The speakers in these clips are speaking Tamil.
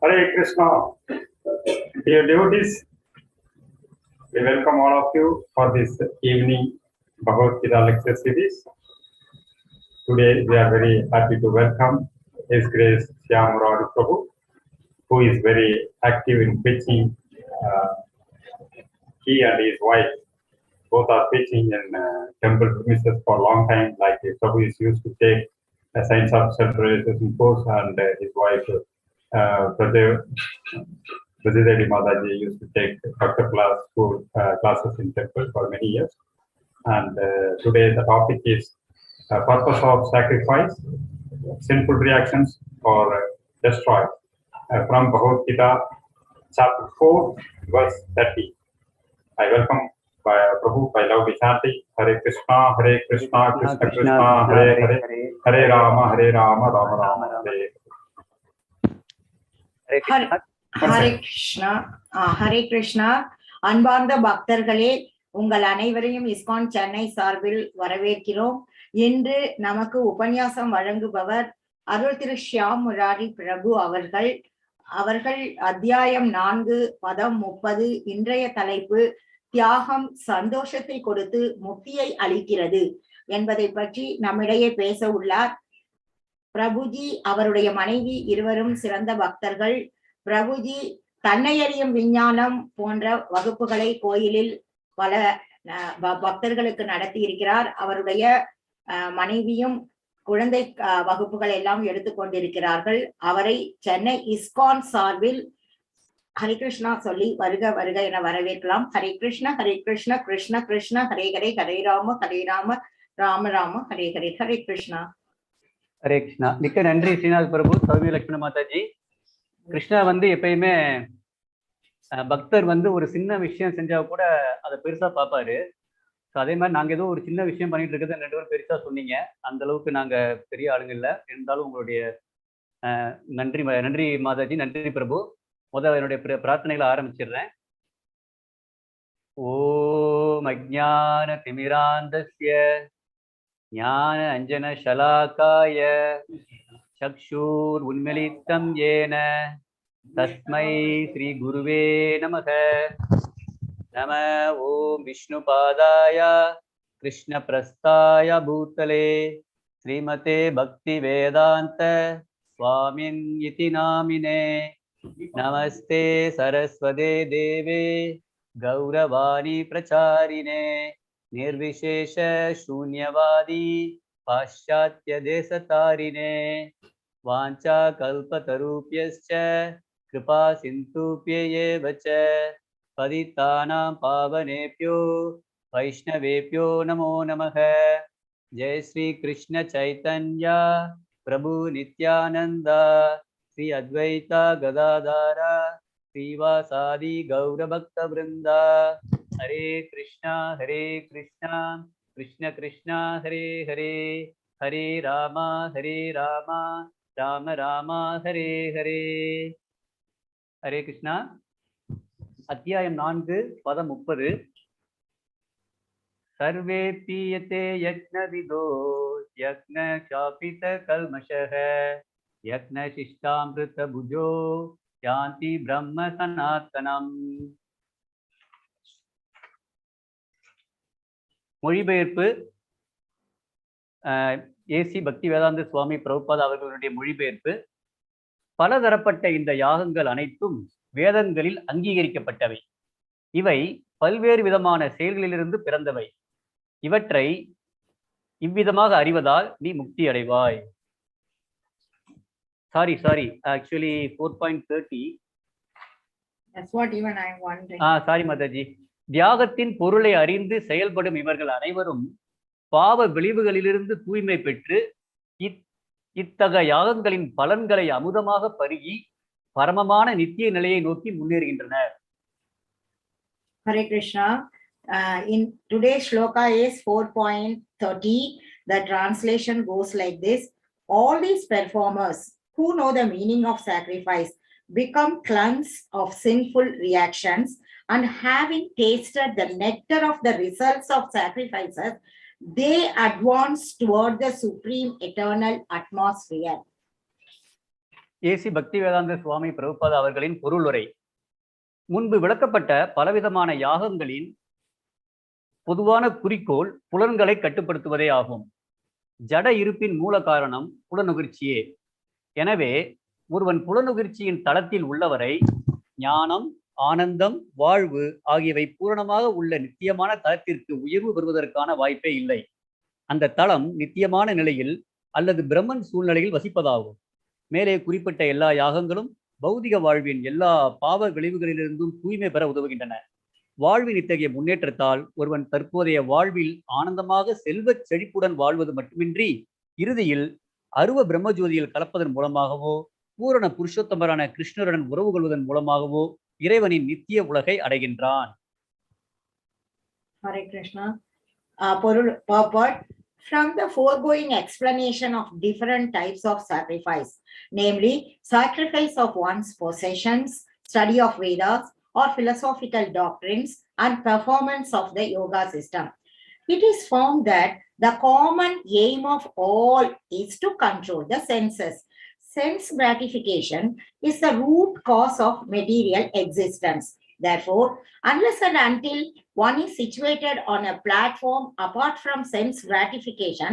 Hare Krishna. Dear devotees, we welcome all of you for this evening Bhagavad-Gita lecture series. Today we are very happy to welcome His Grace Shyam Prabhu, who is very active in preaching. He and his wife both are preaching in temple premises for a long time. Like Prabhu is used to take a science of self-realization course, and his wife Prabhu Mataji used to take doctor class school classes in temple for many years. And today the topic is purpose of sacrifice, sinful reactions or destroy. From Bhagavad-Gita, chapter 4, verse 30. I welcome Prabhu by loud chanting Hare Krishna, Krishna Krishna, Hare Hare, Hare Rama, Rama Rama, Hare Krishna. Hare Krishna. அன்பார்ந்த பக்தர்களே, உங்கள் அனைவரையும் ISKCON சென்னை சார்பில் வரவேற்கிறோம். இன்று நமக்கு உபன்யாசம் வழங்குபவர் அருள் திரு ஷியாம் முராரி பிரபு அவர்கள் அத்தியாயம் 4 பதம் 30. இன்றைய தலைப்பு தியாகம் சந்தோஷத்தை கொடுத்து முக்தியை அளிக்கிறது என்பதை பற்றி நம்மிடையே பேச உள்ளார். பிரபுஜி அவருடைய மனைவி இருவரும் சிறந்த பக்தர்கள். பிரபுஜி தன்னை அறியும் விஞ்ஞானம் போன்ற வகுப்புகளை கோயிலில் பல பக்தர்களுக்கு நடத்தி இருக்கிறார். அவருடைய மனைவியும் குழந்தை வகுப்புகள் எல்லாம் எடுத்துக்கொண்டிருக்கிறார்கள். அவரை சென்னை ISKCON சார்பில் ஹரே கிருஷ்ணா சொல்லி வருக வருக என வரவேற்கலாம். ஹரே கிருஷ்ண கிருஷ்ண கிருஷ்ண ஹரே ஹரே, ஹரே ராம ராம ராம ஹரே ஹரே. ஹரே கிருஷ்ணா. ஹரே கிருஷ்ணா. மிக்க நன்றி ஸ்ரீநாத் பிரபு, சௌமிய லட்சுமண மாதாஜி. கிருஷ்ணா எப்பயுமே பக்தர் ஒரு சின்ன விஷயம் செஞ்சா கூட அதை பெருசா பார்ப்பாரு. ஸோ அதே மாதிரி நாங்கள் ஏதோ ஒரு சின்ன விஷயம் பண்ணிட்டு இருக்கிறது 2 பேரும் பெருசா சொன்னீங்க. அந்த அளவுக்கு நாங்க பெரிய ஆளுங்க இல்லை. இருந்தாலும் உங்களுடைய நன்றி மாதாஜி, நன்றி பிரபு. முதல்ல என்னுடைய பிரார்த்தனைகளை ஆரம்பிச்சிடுறேன். ஓம் அஜ்ஞான திமிராந்தஸ்ய ஞான அஞ்சன ஷலாகாய சக்ஷூர் உன்மிலித்தம் ஏன தஸ்மை ஸ்ரீ குருவே நமக. நம ஓம் விஷ்ணு பாதாய கிருஷ்ண பிரஸ்தாய பூத்தலே ஸ்ரீமதே பக்தி வேதாந்த சுவாமின் இதி நாமினே. நமஸ்தே சரஸ்வதே தேவே கௌரவாணி பிரச்சாரிணே நிர்விசேஷ சூன்யவாதி பாஷ்சாத்ய தேசதாரிணே வாஞ்சா கல்பதரூப்யஸ்ச கிருபா சிந்துப்யேவ ச பதிதானாம் பாவனேப்யோ வைஷ்ணவேப்யோ நமோ நமः. ஜெய ஸ்ரீ கிருஷ்ண சைதன்யா பிரபு நித்யானந்தா ஸ்ரீ அத்வைதா கதாதாரா ஸ்ரீவாசாதி கௌரபக்த விருந்தா. ஹரே கிருஷ்ணா கிருஷ்ண கிருஷ்ணா ஹரே ஹரே, ஹரே ராமா ராம ராமா ஹரே ஹரே. ஹரே கிருஷ்ணா. அத்தியாயம் 4 பதம் 30. சர்வே பீயதே யக்ஞவிதோ யக்ஞ சாபித கல்மஷஹ யக்ஞ சிஷ்டாமிருத புஜோ யாந்தி பிரம்ம சனாதனம். மொழிபெயர்ப்பு ஏசி பக்தி வேதாந்த சுவாமி பிரபுபாத் அவர்களுடைய மொழிபெயர்ப்பு. பலதரப்பட்ட இந்த யாகங்கள் அனைத்தும் வேதங்களில் அங்கீகரிக்கப்பட்டவை. இவை பல்வேறு விதமான செயல்களிலிருந்து பிறந்தவை. இவற்றை இவ்விதமாக அறிவதால் நீ முக்தி அடைவாய். Sorry actually 4.30. That's what even I am wondering. Sorry மாதாஜி. தியாகத்தின் பொருளை அறிந்து செயல்படும் இவர்கள் அனைவரும் பாவ விளைவுகளிலிருந்து தூய்மை பெற்று இத்தகைய யாகங்களின் பலன்களை அமுதமாக பருகி பரமமான நித்திய நிலையை நோக்கி முன்னேறுகின்றனர். Hare Krishna. In today's shloka is 4.30. The translation goes like this: all these performers who know the meaning of sacrifice become cleansed of sinful reactions, and having tasted the nectar of the results of sacrifices, they advance toward the supreme eternal atmosphere. AC Bhaktivedanta Swami Prabhupada அவர்களின் பொருளுரை. முன்பு விளக்கப்பட்ட பலவிதமான யாகங்களின் பொதுவான குறிக்கோள் புலன்களை கட்டுப்படுத்துவதே ஆகும். ஜட இருப்பின் மூல காரணம் புலனுகிர்ச்சியே. எனவே ஒருவன் புலனுகிர்ச்சியின் தளத்தில் உள்ளவரை ஞானம், ஆனந்தம், வாழ்வு ஆகியவை பூரணமாக உள்ள நித்தியமான தளத்திற்கு உயர்வு பெறுவதற்கான வாய்ப்பே இல்லை. அந்த தளம் நித்தியமான நிலையில் அல்லது பிரம்மன் சூழ்நிலையில் வசிப்பதாகும். மேலே குறிப்பிட்ட எல்லா யாகங்களும் பௌதிக வாழ்வின் எல்லா பாவ விளைவுகளிலிருந்தும் தூய்மை பெற உதவுகின்றன. வாழ்வின் இத்தகைய முன்னேற்றத்தால் ஒருவன் தற்போதைய வாழ்வில் ஆனந்தமாக செல்வ செழிப்புடன் வாழ்வது மட்டுமின்றி இறுதியில் அருவ பிரம்மஜோதியில் கலப்பதன் மூலமாகவோ பூரண புருஷோத்தமரான கிருஷ்ணருடன் உறவு கொள்வதன் மூலமாகவோ இறைவனின் நித்திய உலகை அடைகின்றான். Hare Krishna. Purport. From the foregoing explanation of different types of sacrifice, namely sacrifice of one's possessions, study of Vedas or philosophical doctrines, and performance of the yoga system, it is found that the common aim of all is to control the senses. Sense gratification is the root cause of material existence. Therefore, unless and until one is situated on a platform apart from sense gratification,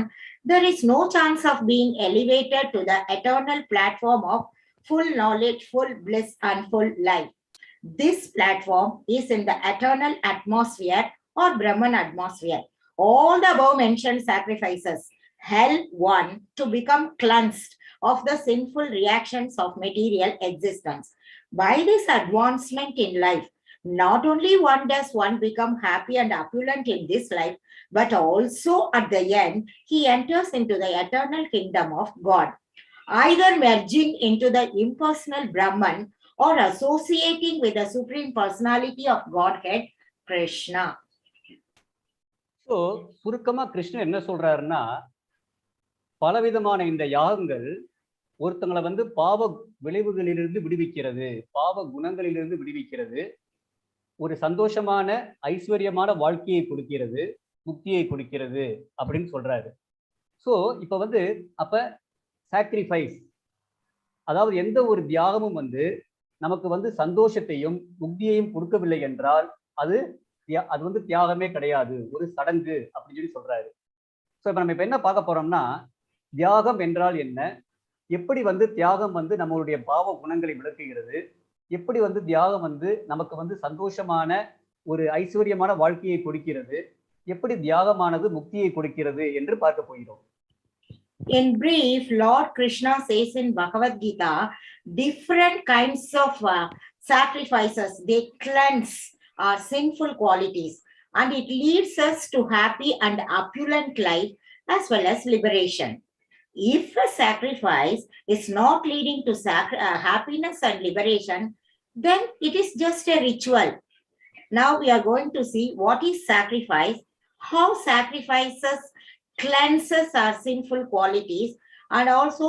there is no chance of being elevated to the eternal platform of full knowledge, full bliss, and full life. This platform is in the eternal atmosphere or Brahman atmosphere. All the above mentioned sacrifices help one to become cleansed of the sinful reactions of material existence. By this advancement in life, not only does one become happy and opulent in this life, but also at the end, he enters into the eternal kingdom of God, either merging into the impersonal Brahman or associating with the Supreme Personality of Godhead, Krishna. So, சுருக்கமா கிருஷ்ணன் என்ன சொல்றாருன்னா, பலவிதமான இந்த யாகங்கள் ஒருத்தங்களை வந்து பாவ விளைவுகளிலிருந்து விடுவிக்கிறது, பாவ குணங்களிலிருந்து விடுவிக்கிறது, ஒரு சந்தோஷமான ஐஸ்வர்யமான வாழ்க்கையை கொடுக்கிறது, முக்தியை கொடுக்கிறது அப்படின்னு சொல்றாரு. ஸோ இப்போ வந்து அப்ப சாக்ரிஃபைஸ், அதாவது எந்த ஒரு தியாகமும் வந்து நமக்கு வந்து சந்தோஷத்தையும் முக்தியையும் கொடுக்கவில்லை என்றால் அது வந்து தியாகமே கிடையாது, ஒரு சடங்கு அப்படின்னு சொல்லி சொல்றாரு. ஸோ இப்போ நம்ம இப்போ என்ன பார்க்க போறோம்னா, தியாகம் என்றால் என்ன, எப்படி வந்து தியாகம் வந்து நம்மளுடைய பாவ குணங்களை விளக்குகிறது, எப்படி வந்து தியாகம் வந்து நமக்கு வந்து சந்தோஷமான ஒரு ஐஸ்வர்யமான வாழ்க்கையை கொடுக்கிறது, எப்படி தியாகமானது முக்தியை கொடுக்கிறது என்று பார்க்க போகிறோம். In brief, Lord Krishna says in Bhagavad-Gita, different kinds of sacrifices, they cleanse our sinful qualities and it leads us to happy and opulent life as well as liberation. If a sacrifice is not leading to happiness and liberation, then it is just a ritual. Now we are going to see what is sacrifice, how sacrifices cleanses our sinful qualities, and also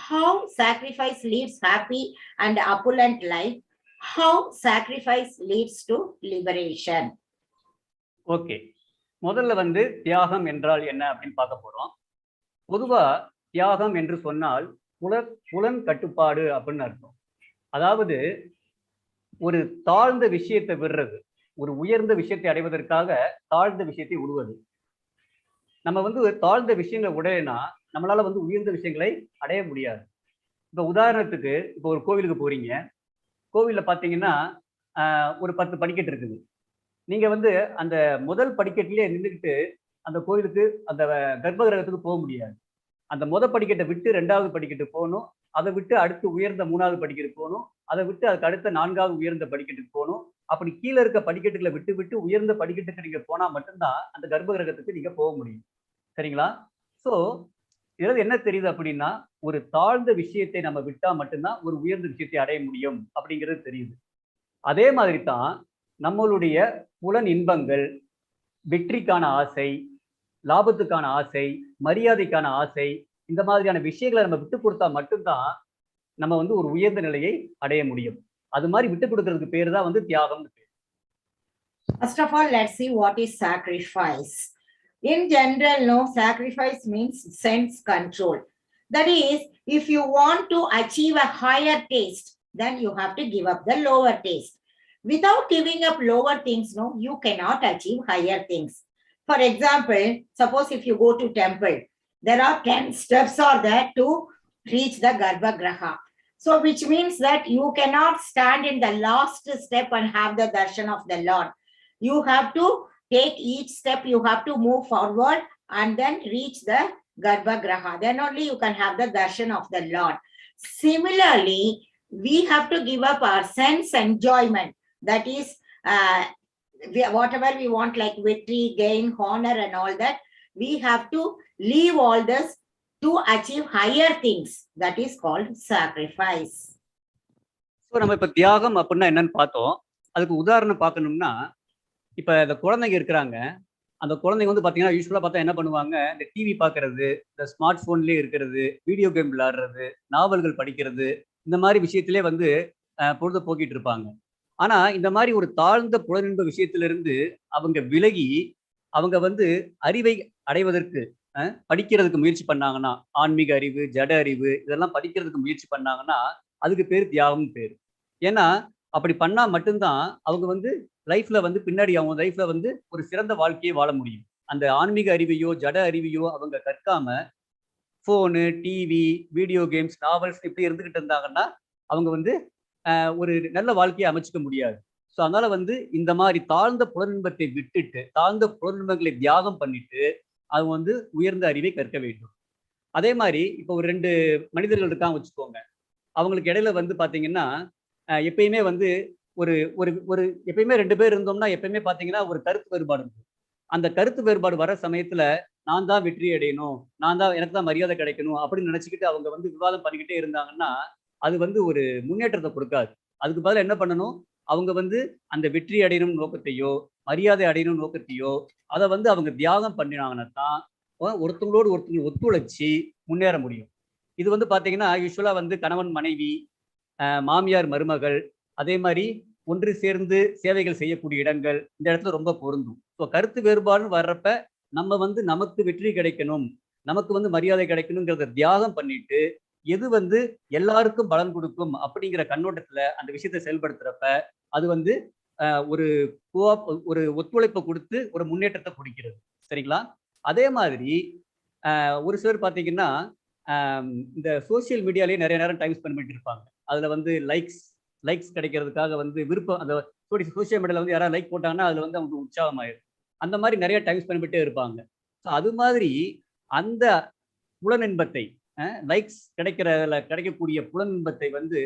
how sacrifice leads happy and opulent life, how sacrifice leads to liberation. Okay. முதல்ல வந்து தியாகம் என்றால் என்ன அப்படின்னு பார்க்க போறோம். பொதுவா தியாகம் என்று சொன்னால் புலன் கட்டுப்பாடு அப்படின்னு அர்த்தம். அதாவது ஒரு தாழ்ந்த விஷயத்தை விடுறது, ஒரு உயர்ந்த விஷயத்தை அடைவதற்காக தாழ்ந்த விஷயத்தை விடுவது. நம்ம வந்து தாழ்ந்த விஷயங்களை உடையனா நம்மளால வந்து உயர்ந்த விஷயங்களை அடைய முடியாது. இப்போ உதாரணத்துக்கு இப்போ ஒரு கோவிலுக்கு போறீங்க, கோவில்ல பாத்தீங்கன்னா ஒரு 10 படிக்கட்டு இருக்குது. நீங்க வந்து அந்த முதல் படிக்கட்டிலேயே நின்றுக்கிட்டு அந்த கோவிலுக்கு அந்த கர்ப்பகிரகத்துக்கு போக முடியாது. அந்த முதல் படிக்கட்டை விட்டு 2வது படிக்கட்டு போகணும், அதை விட்டு அடுத்து உயர்ந்த 3வது படிக்கட்டு போகணும், அதை விட்டு அதுக்கு அடுத்த 4வது உயர்ந்த படிக்கட்டுக்கு போகணும். அப்படி கீழே இருக்க படிக்கட்டுகளை விட்டு விட்டு உயர்ந்த படிக்கட்டுக்கு நீங்க போனா மட்டும்தான் அந்த கர்ப்பகிரகத்துக்கு நீங்க போக முடியும். சரிங்களா? ஸோ இதுல என்ன தெரியுது அப்படின்னா, ஒரு தாழ்ந்த விஷயத்தை நம்ம விட்டா மட்டும்தான் ஒரு உயர்ந்த விஷயத்தை அடைய முடியும் அப்படிங்கிறது தெரியுது. அதே மாதிரி தான் நம்மளுடைய புலன் இன்பங்கள், வெற்றிக்கான ஆசை, லாபத்துக்கான ஆசை, மரியாதைக்கான ஆசை, இந்த மாதிரியான விஷயங்களை நம்ம விட்டு கொடுத்தா மட்டும்தான் நம்ம வந்து ஒரு உயர்ந்த நிலையை அடைய முடியும். அது மாதிரி விட்டு கொடுக்கறதுக்கு பேரு தான் வந்து தியாகம். First of all, let's see what is sacrifice. In general, no, sacrifice means sense control. That is, if you want to achieve a higher taste, then you have to give up the lower taste. Without giving up lower things, no, you cannot achieve higher things. For example, suppose if you go to temple, there are 10 steps are there to reach the Garbhagriha. So which means that you cannot stand in the last step and have the darshan of the Lord. You have to take each step, you have to move forward and then reach the Garbhagriha. Then only you can have the darshan of the Lord. Similarly, we have to give up our sense enjoyment. That is, whatever we want, like victory, gain, honor and all that, we have to leave all this to achieve higher things. That is called sacrifice. So நம்ம இப்போ தியாகம் அப்படின்னா என்னன்னு பார்த்தோம். அதுக்கு உதாரணம் பார்க்கணும்னா, இப்போ இந்த குழந்தைங்க இருக்கிறாங்க, அந்த குழந்தைங்க வந்து பார்த்தீங்கன்னா யூஸ்வலாக பார்த்தா என்ன பண்ணுவாங்க, இந்த டிவி பார்க்கறது, இந்த ஸ்மார்ட் ஃபோன்லேயே இருக்கிறது, வீடியோ கேம் விளையாடுறது, நாவல்கள் படிக்கிறது, இந்த மாதிரி விஷயத்திலே வந்து பொழுது போக்கிட்டு இருப்பாங்க. ஆனா இந்த மாதிரி ஒரு தாழ்ந்த புலனின்ப விஷயத்திலிருந்து அவங்க விலகி அவங்க வந்து அறிவை அடைவதற்கு படிக்கிறதுக்கு முயற்சி பண்ணாங்கன்னா, ஆன்மீக அறிவு, ஜட அறிவு இதெல்லாம் படிக்கிறதுக்கு முயற்சி பண்ணாங்கன்னா அதுக்கு பேர் தியாகம் பேர். ஏன்னா அப்படி பண்ணா மட்டும்தான் அவங்க வந்து லைஃப்ல வந்து பின்னாடி அவங்க லைஃப்ல வந்து ஒரு சிறந்த வாழ்க்கையை வாழ முடியும். அந்த ஆன்மீக அறிவையோ ஜட அறிவையோ அவங்க கற்காம போனு, டிவி, வீடியோ கேம்ஸ், நாவல்ஸ் இப்படி இருந்துகிட்டு இருந்தாங்கன்னா அவங்க வந்து ஒரு நல்ல வாழ்க்கையை அமைச்சுக்க முடியாது. ஸோ அதனால வந்து இந்த மாதிரி தாழ்ந்த புலனின்பத்தை விட்டுட்டு, தாழ்ந்த புலனின்பங்களை தியாகம் பண்ணிட்டு அவங்க வந்து உயர்ந்த அறிவை கற்க வேண்டும். அதே மாதிரி இப்போ ஒரு 2 மனிதர்கள் இருக்காங்க வச்சுக்கோங்க. அவங்களுக்கு இடையில வந்து பாத்தீங்கன்னா எப்பயுமே வந்து ஒரு ஒரு ஒரு எப்பயுமே 2 பேர் இருந்தோம்னா எப்பயுமே பாத்தீங்கன்னா ஒரு கருத்து வேறுபாடு இருக்கும். அந்த கருத்து வேறுபாடு வர சமயத்துல நான் தான் வெற்றி அடையணும், நான் தான் எனக்கு தான் மரியாதை கிடைக்கணும் அப்படின்னு நினைச்சுக்கிட்டு அவங்க வந்து விவாதம் பண்ணிக்கிட்டே இருந்தாங்கன்னா அது வந்து ஒரு முன்னேற்றத்தை கொடுக்காது. அதுக்கு பதிலா என்ன பண்ணணும், அவங்க வந்து அந்த வெற்றி அடையணும் நோக்கத்தையோ மரியாதை அடையணும் நோக்கத்தையோ அதை வந்து அவங்க தியாகம் பண்ணினாங்கன்னா தான் ஒருத்தங்களோடு ஒருத்தங்க ஒத்துழைச்சி முன்னேற முடியும். இது வந்து பாத்தீங்கன்னா யூஸ்வலா வந்து கணவன் மனைவி, மாமியார் மருமகள், அதே மாதிரி ஒன்று சேர்ந்து சேவைகள் செய்யக்கூடிய இடங்கள் இந்த இடத்துல ரொம்ப பொருந்தும். ஸோ கருத்து வேறுபாடுன்னு வர்றப்ப நம்ம வந்து நமக்கு வெற்றி கிடைக்கணும், நமக்கு வந்து மரியாதை கிடைக்கணுங்கிறத தியாகம் பண்ணிட்டு எது வந்து எல்லாருக்கும் பலன் கொடுக்கும் அப்படிங்கிற கண்ணோட்டத்துல அந்த விஷயத்தை செயல்படுத்துறப்ப அது வந்து ஒரு ஒரு ஒத்துழைப்பை கொடுத்து ஒரு முன்னேற்றத்தை குறிக்கிறது. சரிங்களா? அதே மாதிரி ஒரு சிலர் பார்த்தீங்கன்னா இந்த சோசியல் மீடியாலேயே நிறைய நேரம் டைம் ஸ்பெண்ட் பண்ணிட்டு இருப்பாங்க. அதுல வந்து லைக்ஸ் கிடைக்கிறதுக்காக வந்து விருப்பம், அந்த சோசியல் மீடியாவில் வந்து யாராவது லைக் போட்டாங்கன்னா அதுல வந்து அவங்க உற்சாகமாயிடும். அந்த மாதிரி நிறைய டைம் ஸ்பெண்ட் பண்ணிட்டே இருப்பாங்க. ஸோ அது மாதிரி அந்த புலனின்பத்தை லைக்ஸ் கிடைக்கக்கூடிய புலனின்பத்தை வந்து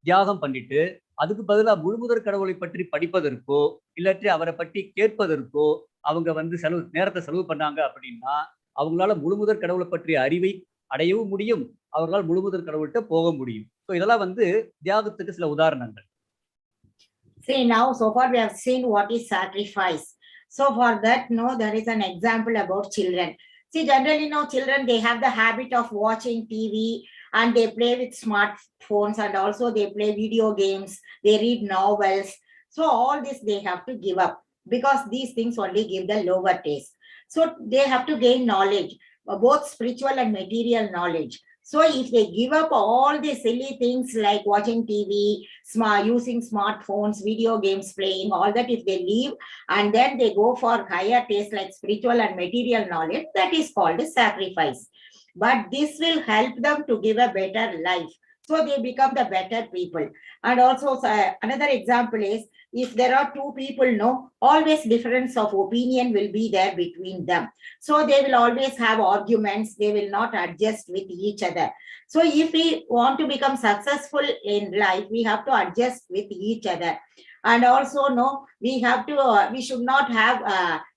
தியாகம் பண்ணிட்டு அதுக்கு பதிலாக முழுமுதற் கடவுளை பற்றி படிப்பதற்கோ இல்லாட்டி அவரை பற்றி கேட்பதற்கோ அவங்க வந்து நேரத்தை செலவு பண்ணாங்க அப்படின்னா அவங்களால முழுமுதற் கடவுளை பற்றிய அறிவை அடையவும் முடியும், அவர்களால் முழுமுதற் கடவுள்கிட்ட போக முடியும். ஸோ இதெல்லாம் வந்து தியாகத்துக்கு சில உதாரணங்கள். See, now so far we have seen what is sacrifice. So for that, no, there is an example about children. See, generally, no, children, they have the habit of watching TV and they play with smartphones and also they play video games, they read novels. So all this they have to give up because these things only give the lower taste. So they have to gain knowledge, both spiritual and material knowledge. So if they give up all these silly things like watching TV, using smartphones, video games playing, all that, if they leave and then they go for higher taste like spiritual and material knowledge, that is called a sacrifice. But this will help them to give a better life. So they become the better people. And also another example is, if there are 2 people, no, always difference of opinion will be there between them. So they will always have arguments, they will not adjust with each other. So if we want to become successful in life, we have to adjust with each other. And also, no, we should not have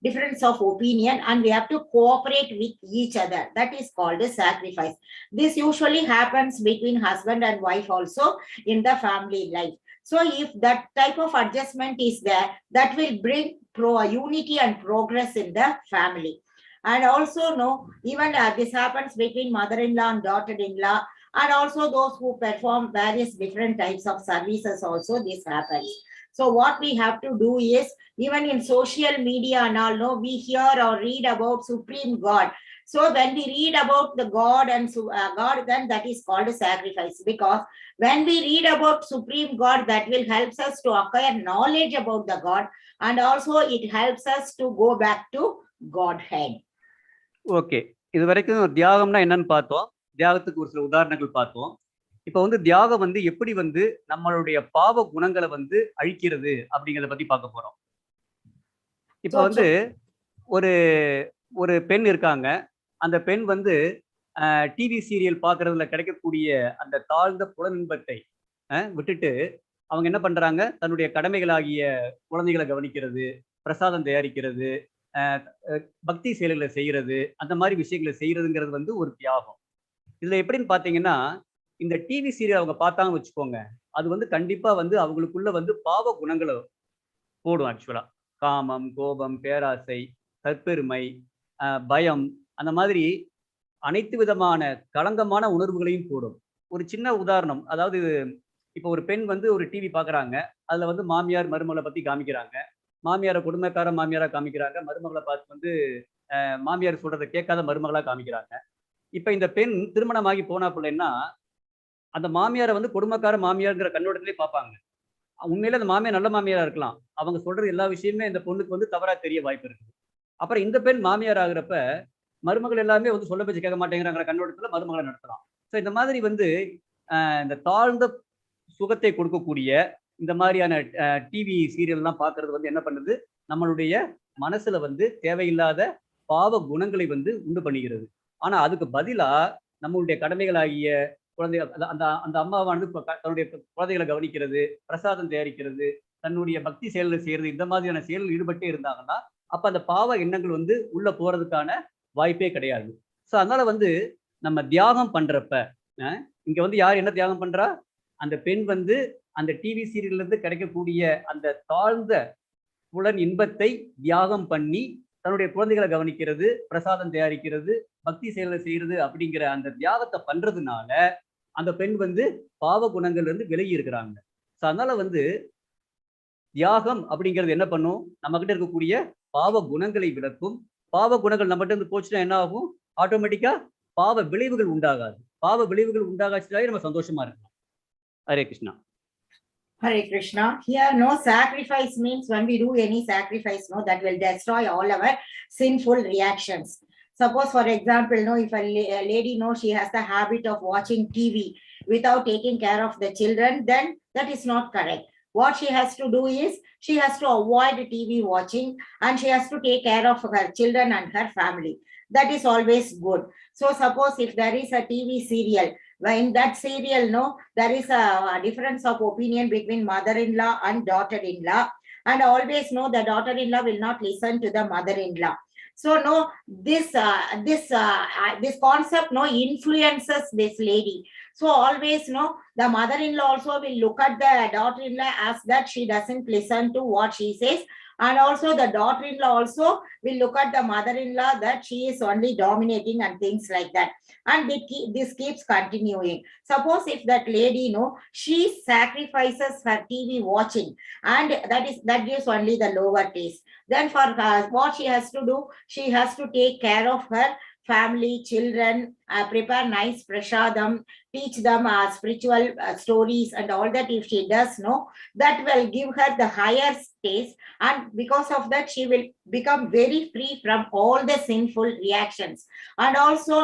difference of opinion and we have to cooperate with each other. That is called a sacrifice. This usually happens between husband and wife also in the family life. So if that type of adjustment is there, that will bring unity and progress in the family. And also, no, even this happens between mother-in-law and daughter-in-law, and also those who perform various different types of services also this happens. So what we have to do is, even in social media and all, no, we hear or read about Supreme God. So when we read about the God and God, then that is called a sacrifice, because when we read about Supreme God, that will help us to acquire knowledge about the God, and also it helps us to go back to Godhead. Okay, இது வரைக்கும் தியாகம்னா என்னன்னு பார்த்தோம். தியாகத்துக்கு ஒரு சில உதாரணங்கள் பார்த்தோம். இப்போ வந்து தியாகம் வந்து எப்படி வந்து நம்மளுடைய பாவ குணங்களை வந்து அழிக்கிறது அப்படிங்கிறத பத்தி பார்க்க போறோம். இப்போ வந்து ஒரு ஒரு பெண் இருக்காங்க. அந்த பெண் வந்து டிவி சீரியல் பார்க்கறதுல கிடைக்கக்கூடிய அந்த தாழ்ந்த புலனின்பத்தை விட்டுட்டு அவங்க என்ன பண்றாங்க, தன்னுடைய கடமைகளாகிய குழந்தைகளை கவனிக்கிறது, பிரசாதம் தயாரிக்கிறது, பக்தி செயல்களை செய்யறது, அந்த மாதிரி விஷயங்களை செய்யறதுங்கிறது வந்து ஒரு தியாகம். இதுல எப்படின்னு பாத்தீங்கன்னா, இந்த டிவி சீரியல் அவங்க பார்த்தாங்கன்னு வச்சுக்கோங்க, அது வந்து கண்டிப்பா வந்து அவங்களுக்குள்ள வந்து பாவ குணங்களை போடும். ஆக்சுவலா காமம், கோபம், பேராசை, தற்பெருமை, பயம், அந்த மாதிரி அனைத்து விதமான களங்கமான உணர்வுகளையும் போடும். ஒரு சின்ன உதாரணம், அதாவது இப்போ ஒரு பெண் வந்து ஒரு டிவி பார்க்குறாங்க, அதுல வந்து மாமியார் மருமகளை பத்தி காமிக்கிறாங்க, மாமியாரை கொடுமைக்கார மாமியாரா காமிக்கிறாங்க, மருமகளை பார்த்து வந்து மாமியார் சொல்றதை கேட்காத மருமகளா காமிக்கிறாங்க. இப்ப இந்த பெண் திருமணமாகி போனா பிள்ளைன்னா அந்த மாமியாரை வந்து கொடுமைக்கார மாமியார்ங்கிற கண்ணோட்டத்திலே பார்ப்பாங்க. உண்மையில அந்த மாமியார் நல்ல மாமியாரா இருக்கலாம், அவங்க சொல்றது எல்லா விஷயமே இந்த பொண்ணுக்கு வந்து தவறா தெரிய வாய்ப்பு இருக்கு. அப்புறம் இந்த பெண் மாமியார் ஆகுறப்ப மருமகள் எல்லாமே வந்து சொல்ல பேச்சு கேட்க மாட்டேங்கிறாங்கிற கண்ணோட்டத்துல மருமகளை நடத்தலாம். ஸோ இந்த மாதிரி வந்து இந்த தாழ்ந்த சுகத்தை கொடுக்கக்கூடிய இந்த மாதிரியான டிவி சீரியல்லாம் பார்க்கறது வந்து என்ன பண்ணுது, நம்மளுடைய மனசுல வந்து தேவையில்லாத பாவ குணங்களை வந்து உண்டு பண்ணுகிறது. ஆனா அதுக்கு பதிலா நம்மளுடைய கடமைகளாகிய குழந்தை அந்த அந்த அம்மாவானது தன்னுடைய குழந்தைகளை கவனிக்கிறது, பிரசாதம் தயாரிக்கிறது, தன்னுடைய பக்தி செயல்கள் செய்யறது, இந்த மாதிரியான செயல்கள் ஈடுபட்டே இருந்தாங்கன்னா அப்ப அந்த பாவ எண்ணங்கள் வந்து உள்ள போறதுக்கான வாய்ப்பே கிடையாது. ஸோ அதனால வந்து நம்ம தியாகம் பண்றப்ப இங்க வந்து யார் என்ன தியாகம் பண்றா, அந்த பெண் வந்து அந்த டிவி சீரியல்ல இருந்து கிடைக்கக்கூடிய அந்த தாழ்ந்த புலன் இன்பத்தை தியாகம் பண்ணி தன்னுடைய குழந்தைகளை கவனிக்கிறது, பிரசாதம் தயாரிக்கிறது, பக்தி செயல்களை செய்யறது அப்படிங்கிற அந்த தியாகத்தை பண்றதுனால அந்த பெண் வந்து பாவ குணங்கள்ல இருந்து விலகி இருக்கிறாங்க. ஸோ அதனால வந்து தியாகம் அப்படிங்கிறது என்ன பண்ணும், நம்ம கிட்ட இருக்கக்கூடிய பாவ குணங்களை விளக்கும். பாவ குணங்கள் நம்ம கிட்ட இருந்து போச்சுன்னா என்ன ஆகும், ஆட்டோமேட்டிக்கா பாவ விளைவுகள் உண்டாகாது. பாவ விளைவுகள் உண்டாகாச்சுனாலே நம்ம சந்தோஷமா இருக்கலாம். Hare Krishna. Hare Krishna. Here no sacrifice means when we do any sacrifice, no, that will destroy all our sinful reactions. Suppose for example, no, if a lady knows she has the habit of watching TV without taking care of the children, then that is not correct. What she has to do is she has to avoid TV watching and she has to take care of her children and her family. That is always good. So suppose if there is a TV serial, in that serial, no, there is a difference of opinion between mother-in-law and daughter-in-law, and always no, the daughter-in-law will not listen to the mother-in-law. So no, this concept no influences this lady. So always no, the mother-in-law also will look at the daughter-in-law as that she doesn't listen to what she says, and also the daughter-in-law also will look at the mother-in-law that she is only dominating and things like that. And this keeps continuing. Suppose if that lady, she sacrifices her TV watching, and that gives only the lower taste. Then for what she has to do, she has to take care of her family, children, prepare nice prasadam, teach them spiritual stories and all that. If she does, that will give her the higher taste, and because of that she will become very free from all the sinful reactions. And also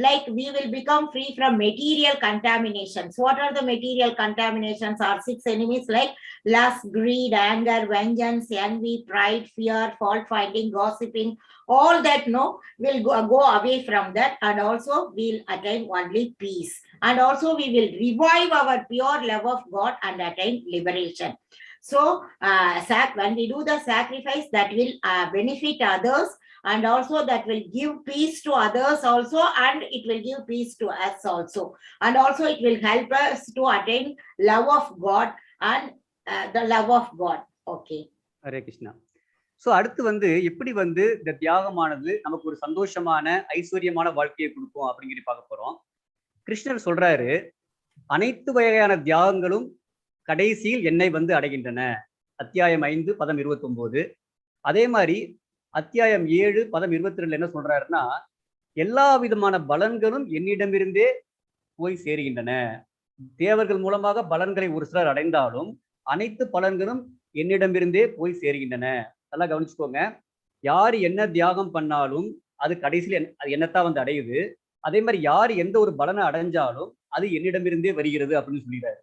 like we will become free from material contaminations. What are the material contaminations? Are 6 enemies like lust, greed, anger, vengeance, envy, pride, fear, fault finding, gossiping. All that will go away from that, and also we'll attain only peace, and also we will revive our pure love of God and attain liberation. So when we do the sacrifice, that will benefit others, and also that will give peace to others also, and it will give peace to us also, and also it will help us to attain love of God and the love of God. Okay. Hare Krishna. So அடுத்து வந்து எப்படி வந்து இந்த தியாகமானது நமக்கு ஒரு சந்தோஷமான ஐஸ்வர்யமான வாழ்க்கையை கொடுக்கும் அப்படிங்கிற பார்க்க போறோம். கிருஷ்ணர் சொல்றாரு, அனைத்து வகையான தியாகங்களும் கடைசியில் என்னை வந்து அடைகின்றன. அத்தியாயம் 5 பதம் 29. அதே மாதிரி அத்தியாயம் 7 பதம் 22 என்ன சொல்றாருன்னா, எல்லா விதமான பலன்களும் என்னிடமிருந்தே போய் சேருகின்றன. தேவர்கள் மூலமாக பலன்களை ஒரு சிலர் அடைந்தாலும் அனைத்து பலன்களும் என்னிடமிருந்தே போய் சேருகின்றன. நல்லா கவனிச்சுக்கோங்க. யார் என்ன தியாகம் பண்ணாலும் அது கடைசியில் அது என்னத்தான் வந்து அடையுது. அதே மாதிரி யார் எந்த ஒரு பலனை அடைஞ்சாலும் அது என்னிடமிருந்தே வருகிறது அப்படின்னு சொல்லிடுறாரு.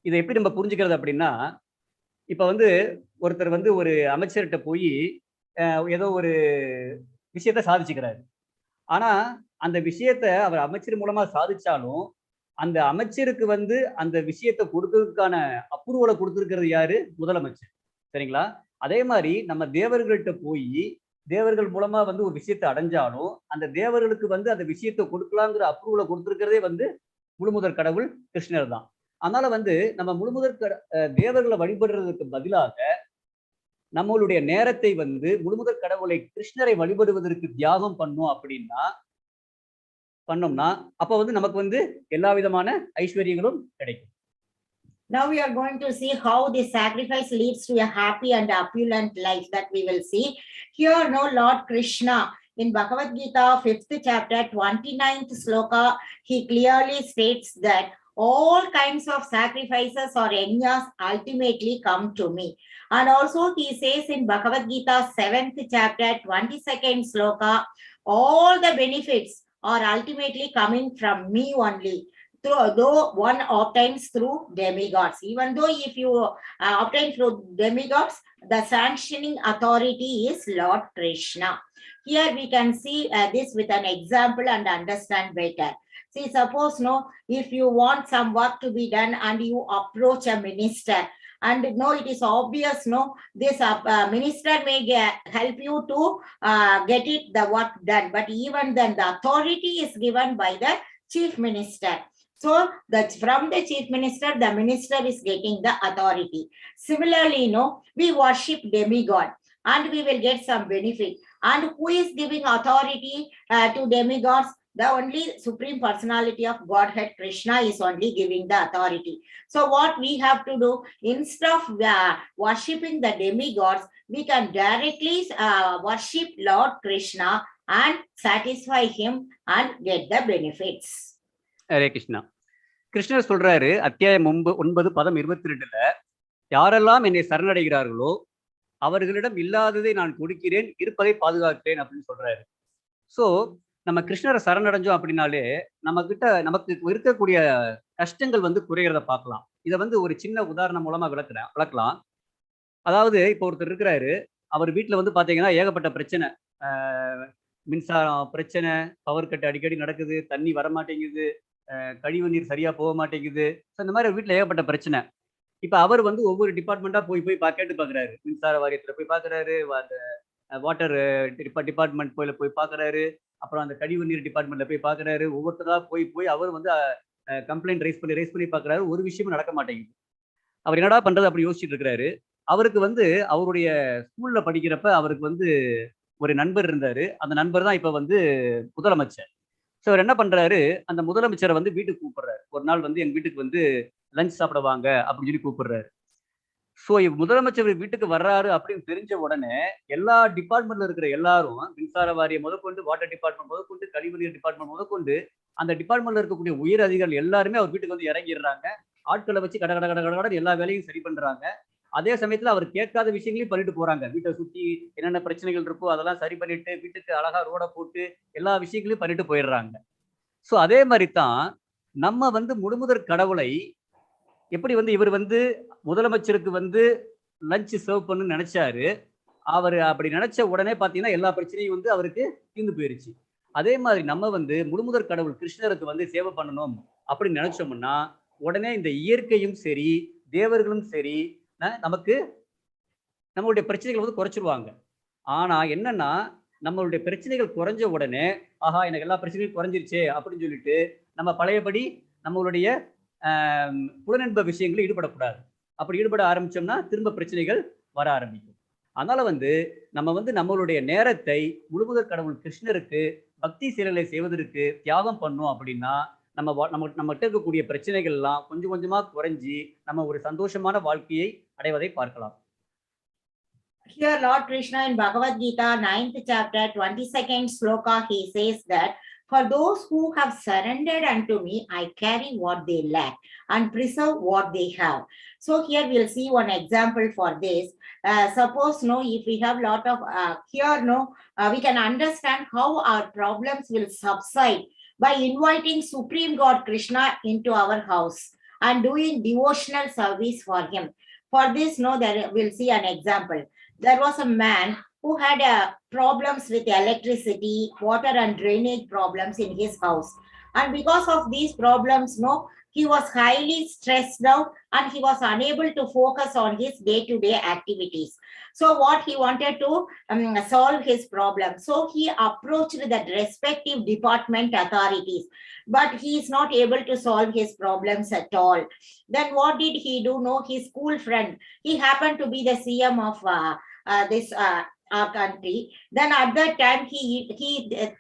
இதை எப்படி நம்ம புரிஞ்சுக்கிறது அப்படின்னா, இப்ப வந்து ஒருத்தர் வந்து ஒரு அமைச்சர்கிட்ட போய் ஏதோ ஒரு விஷயத்த சாதிச்சுக்கிறாரு. ஆனா அந்த விஷயத்த அவர் அமைச்சர் மூலமா சாதிச்சாலும் அந்த அமைச்சருக்கு வந்து அந்த விஷயத்தை கொடுக்கறதுக்கான அப்ரூவலை கொடுத்திருக்கிறது யாரு? முதலமைச்சர். சரிங்களா? அதே மாதிரி நம்ம தேவர்கள்ட்ட போய் தேவர்கள் மூலமா வந்து ஒரு விஷயத்தை அடைஞ்சாலும் அந்த தேவர்களுக்கு வந்து அந்த விஷயத்தை கொடுக்கலாங்கிற அப்ரூவலை கொடுத்திருக்கிறதே வந்து முழுமுதற் கடவுள் கிருஷ்ணர் தான். அதனால வந்து நம்ம முழுமுதற் தேவர்களை வழிபடுறதுக்கு பதிலாக நம்மளுடைய நேரத்தை வந்து முழுமுதற் கடவுளை கிருஷ்ணரை வழிபடுவதற்கு தியாகம் பண்ணோம் அப்படின்னா பண்ணோம்னா அப்ப வந்து நமக்கு வந்து எல்லா விதமான ஐஸ்வர்யங்களும் கிடைக்கும். Now we are going to see how this sacrifice leads to a happy and opulent life that we will see. Here, no, Lord Krishna in Bhagavad-Gita 5th chapter 29th sloka, he clearly states that all kinds of sacrifices or yajnas ultimately come to me. And also he says in Bhagavad-Gita 7th chapter 22nd sloka, all the benefits are ultimately coming from me only. Though one obtains through demigods. Even though if you obtain through demigods, the sanctioning authority is Lord Krishna. Here we can see this with an example and understand better. See, suppose if you want some work to be done and you approach a minister, and it is obvious, this minister may help you to get the work done, but even then the authority is given by the chief minister. So that's from the chief minister, the minister is getting the authority. Similarly, we worship demigod and we will get some benefit. And who is giving authority to demigods? The only supreme personality of Godhead, Krishna, is only giving the authority. So what we have to do, instead of worshipping the demigods, we can directly worship Lord Krishna and satisfy him and get the benefits. Hare Krishna. கிருஷ்ணர் சொல்றாரு அத்தியாயம் 9 பதம் 22ல, யாரெல்லாம் என்னை சரணடைகிறார்களோ அவர்களிடம் இல்லாததை நான் கொடுக்கிறேன், இருப்பதை பாதுகாக்கிறேன் அப்படின்னு சொல்றாரு. சோ நம்ம கிருஷ்ணரை சரணடைஞ்சோம் அப்படின்னாலே நமக்கு இருக்கக்கூடிய கஷ்டங்கள் வந்து குறைகிறத பார்க்கலாம். இதை வந்து ஒரு சின்ன உதாரணம் மூலமா விளக்கலாம். அதாவது இப்போ ஒருத்தர் இருக்கிறாரு, அவர் வீட்டுல வந்து பாத்தீங்கன்னா ஏகப்பட்ட பிரச்சனை, மின்சாரம் பிரச்சனை, பவர் கட் அடிக்கடி நடக்குது, தண்ணி வரமாட்டேங்குது, கழிவு நீர் சரியா போக மாட்டேங்குது. இந்த மாதிரி வீட்டுல ஏகப்பட்ட பிரச்சனை. இப்ப அவர் வந்து ஒவ்வொரு டிபார்ட்மெண்டா போய் கேட்டு பாக்குறாரு. மின்சார வாரியத்துல போய் பாக்குறாரு, வாட்டர் டிபார்ட்மெண்ட் போய் பாக்குறாரு, அப்புறம் அந்த கழிவு நீர் டிபார்ட்மெண்ட்ல போய் பாக்குறாரு. ஒவ்வொருத்தரா போய் அவர் வந்து கம்ப்ளைண்ட் ரைஸ் பண்ணி பாக்குறாரு. ஒரு விஷயமும் நடக்க மாட்டேங்குது. அவர் என்னடா பண்றது அப்படி யோசிச்சுட்டு இருக்கிறாரு. அவருக்கு வந்து அவருடைய ஸ்கூல்ல படிக்கிறப்ப அவருக்கு வந்து ஒரு நண்பர் இருந்தாரு. அந்த நண்பர் தான் இப்ப வந்து முதலமைச்சர். ஸோ அவர் என்ன பண்றாரு, அந்த முதலமைச்சரை வந்து வீட்டுக்கு கூப்பிடுறாரு. ஒரு நாள் வந்து எங்க வீட்டுக்கு வந்து லஞ்ச் சாப்பிட வாங்க அப்படின்னு சொல்லி கூப்பிடுறாரு. ஸோ முதலமைச்சர் வீட்டுக்கு வர்றாரு அப்படின்னு தெரிஞ்ச உடனே எல்லா டிபார்ட்மெண்ட்ல இருக்கிற எல்லாரும், மின்சார வாரியம் முதற்கொண்டு, வாட்டர் டிபார்ட்மெண்ட் முதற்கொண்டு, கழிவுநீர் டிபார்ட்மெண்ட் முதற்கொண்டு, அந்த டிபார்ட்மெண்ட்ல இருக்கக்கூடிய உயர் அதிகாரிகள் எல்லாருமே அவர் வீட்டுக்கு வந்து இறங்கிடுறாங்க. ஆட்களை வச்சு கட எல்லா வேலையும் சரி பண்றாங்க. அதே சமயத்துல அவர் கேட்காத விஷயங்களையும் பண்ணிட்டு போறாங்க. வீட்டை சுத்தி என்னென்ன பிரச்சனைகள் இருக்கோ அதெல்லாம் சரி பண்ணிட்டு வீட்டுக்கு அழகா ரோட போட்டு எல்லா விஷயங்களையும் பண்ணிட்டு போயிடுறாங்க. ஸோ அதே மாதிரி தான் நம்ம வந்து முழுமுதற் கடவுளை எப்படி வந்து இவர் வந்து முதலமைச்சருக்கு வந்து லஞ்ச் சர்வ் பண்ணு நினைச்சாரு. அவர் அப்படி நினைச்ச உடனே பாத்தீங்கன்னா எல்லா பிரச்சனையும் வந்து அவருக்கு தீர்ந்து போயிருச்சு. அதே மாதிரி நம்ம வந்து முழுமுதற் கடவுள் கிருஷ்ணருக்கு வந்து சேவை பண்ணணும் அப்படின்னு நினைச்சோம்னா உடனே இந்த இயற்கையும் சரி, தேவர்களும் சரி, நமக்கு நம்மளுடைய பிரச்சனைகள் வந்து குறைச்சிருவாங்க. ஆனா என்னன்னா, நம்மளுடைய பிரச்சனைகள் குறைஞ்ச உடனே ஆஹா எனக்கு எல்லா பிரச்சனையும் குறைஞ்சிருச்சே அப்படின்னு சொல்லிட்டு நம்ம பழையபடி நம்மளுடைய புலனின்ப விஷயங்களில் ஈடுபடக்கூடாது. அப்படி ஈடுபட ஆரம்பிச்சோம்னா திரும்ப பிரச்சனைகள் வர ஆரம்பிக்கும். அதனால வந்து நம்ம வந்து நம்மளுடைய நேரத்தை முழுமுதற் கடவுள் கிருஷ்ணருக்கு பக்தி செயல்களை செய்வதற்கு தியாகம் பண்ணோம் அப்படின்னா நம்மகிட்ட இருக்கக்கூடிய பிரச்சனைகள் எல்லாம் கொஞ்சம் கொஞ்சமா குறைஞ்சி நம்ம ஒரு சந்தோஷமான வாழ்க்கையை அடைவதை பார்க்கலாம். Here Lord Krishna in Bhagavad-Gita 9th chapter 22nd sloka, he says that for those who have surrendered unto me, I carry what they lack and preserve what they have. So here we'll see one example for this. Suppose if we have lot of we can understand how our problems will subside by inviting Supreme God Krishna into our house and doing devotional service for him. For this, there we'll see an example. There was a man who had problems with electricity, water and drainage problems in his house. And because of these problems, he was highly stressed out and he was unable to focus on his day-to-day activities. So what he wanted to solve his problem. So he approached the respective department authorities, but he is not able to solve his problems at all. Then what did he do? His school friend, he happened to be the CM of our country. Then at that time he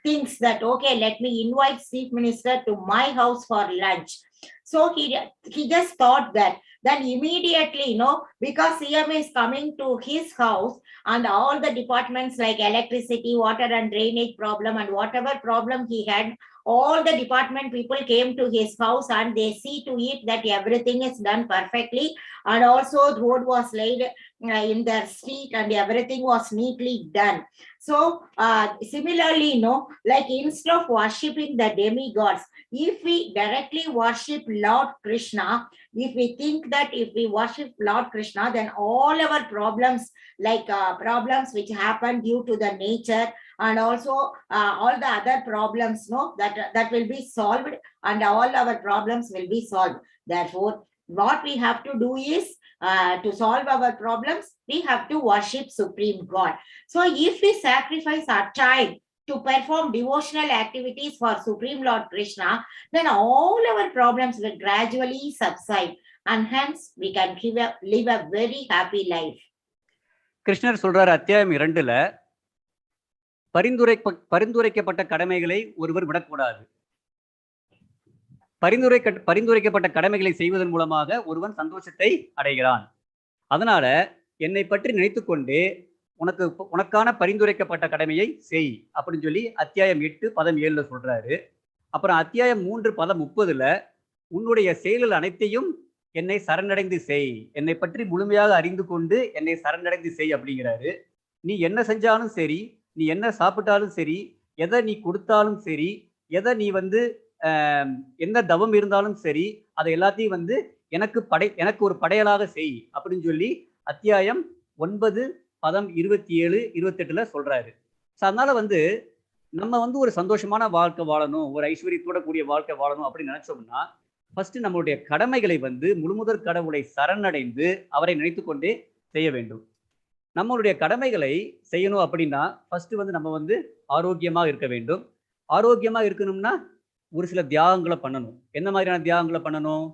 thinks that, okay, let me invite chief minister to my house for lunch. So he just thought that. Then immediately, because CM is coming to his house and all the departments like electricity, water and drainage problem and whatever problem he had, all the department people came to his house and they see to it that everything is done perfectly, and also the road was laid in their street and everything was neatly done. So similarly, like instead of worshipping the demigods, if we directly worship Lord Krishna, if we think that if we worship Lord Krishna, then all our problems, like problems which happen due to the nature and also all the other problems, that will be solved and all our problems will be solved. Therefore, what we have to do is to solve our problems, we have to worship Supreme God. So if we sacrifice our time to perform devotional activities for Supreme Lord Krishna, then all our problems will gradually subside and hence we can live a very happy life. கிருஷ்ணர் சொல்றாரு அத்தியாயம் 2ல பரிந்துரைக்கப்பட்ட கடமைகளை ஒருவர் விடக்கூடாது. பரிந்துரைக்கப்பட்ட கடமைகளை செய்வதன் மூலமாக ஒருவன் சந்தோஷத்தை அடைகிறான். அதனால என்னை பற்றி நினைத்துக்கொண்டு உனக்கான பரிந்துரைக்கப்பட்ட கடமையை செய் அப்படின்னு சொல்லி அத்தியாயம் 8 பதம் 7ல சொல்றாரு. அப்புறம் அத்தியாயம் 3 பதம் 30ல உன்னுடைய செயல்கள் அனைத்தையும் என்னை சரணடைந்து செய், என்னை பற்றி முழுமையாக அறிந்து கொண்டு என்னை சரணடைந்து செய் அப்படிங்கிறாரு. நீ என்ன செஞ்சாலும் சரி, நீ என்ன சாப்பிட்டாலும் சரி, எதை நீ கொடுத்தாலும் சரி, எதை நீ எந்த தவம் இருந்தாலும் சரி, அதை எல்லாத்தையும் எனக்கு ஒரு படையலாக செய் அப்படின்னு சொல்லி அத்தியாயம் 9 பதம் 27 28ல சொல்றாரு. அதனால நம்ம ஒரு சந்தோஷமான வாழ்க்கை வாழணும், ஒரு ஐஸ்வர்யத்தோட கூடிய வாழ்க்கை வாழணும் அப்படின்னு நினைச்சோம்னா ஃபர்ஸ்ட் நம்மளுடைய கடமைகளை முழுமுதற் கடவுளை சரணடைந்து அவரை நினைத்து கொண்டே செய்ய வேண்டும். நம்மளுடைய கடமைகளை செய்யணும் அப்படின்னா ஃபர்ஸ்ட் நம்ம ஆரோக்கியமாக இருக்க வேண்டும். ஆரோக்கியமாக இருக்கணும்னா ஒரு சில தியாகங்களை பண்ணணும். என்ன மாதிரியான தியாகங்களை பண்ணணும்?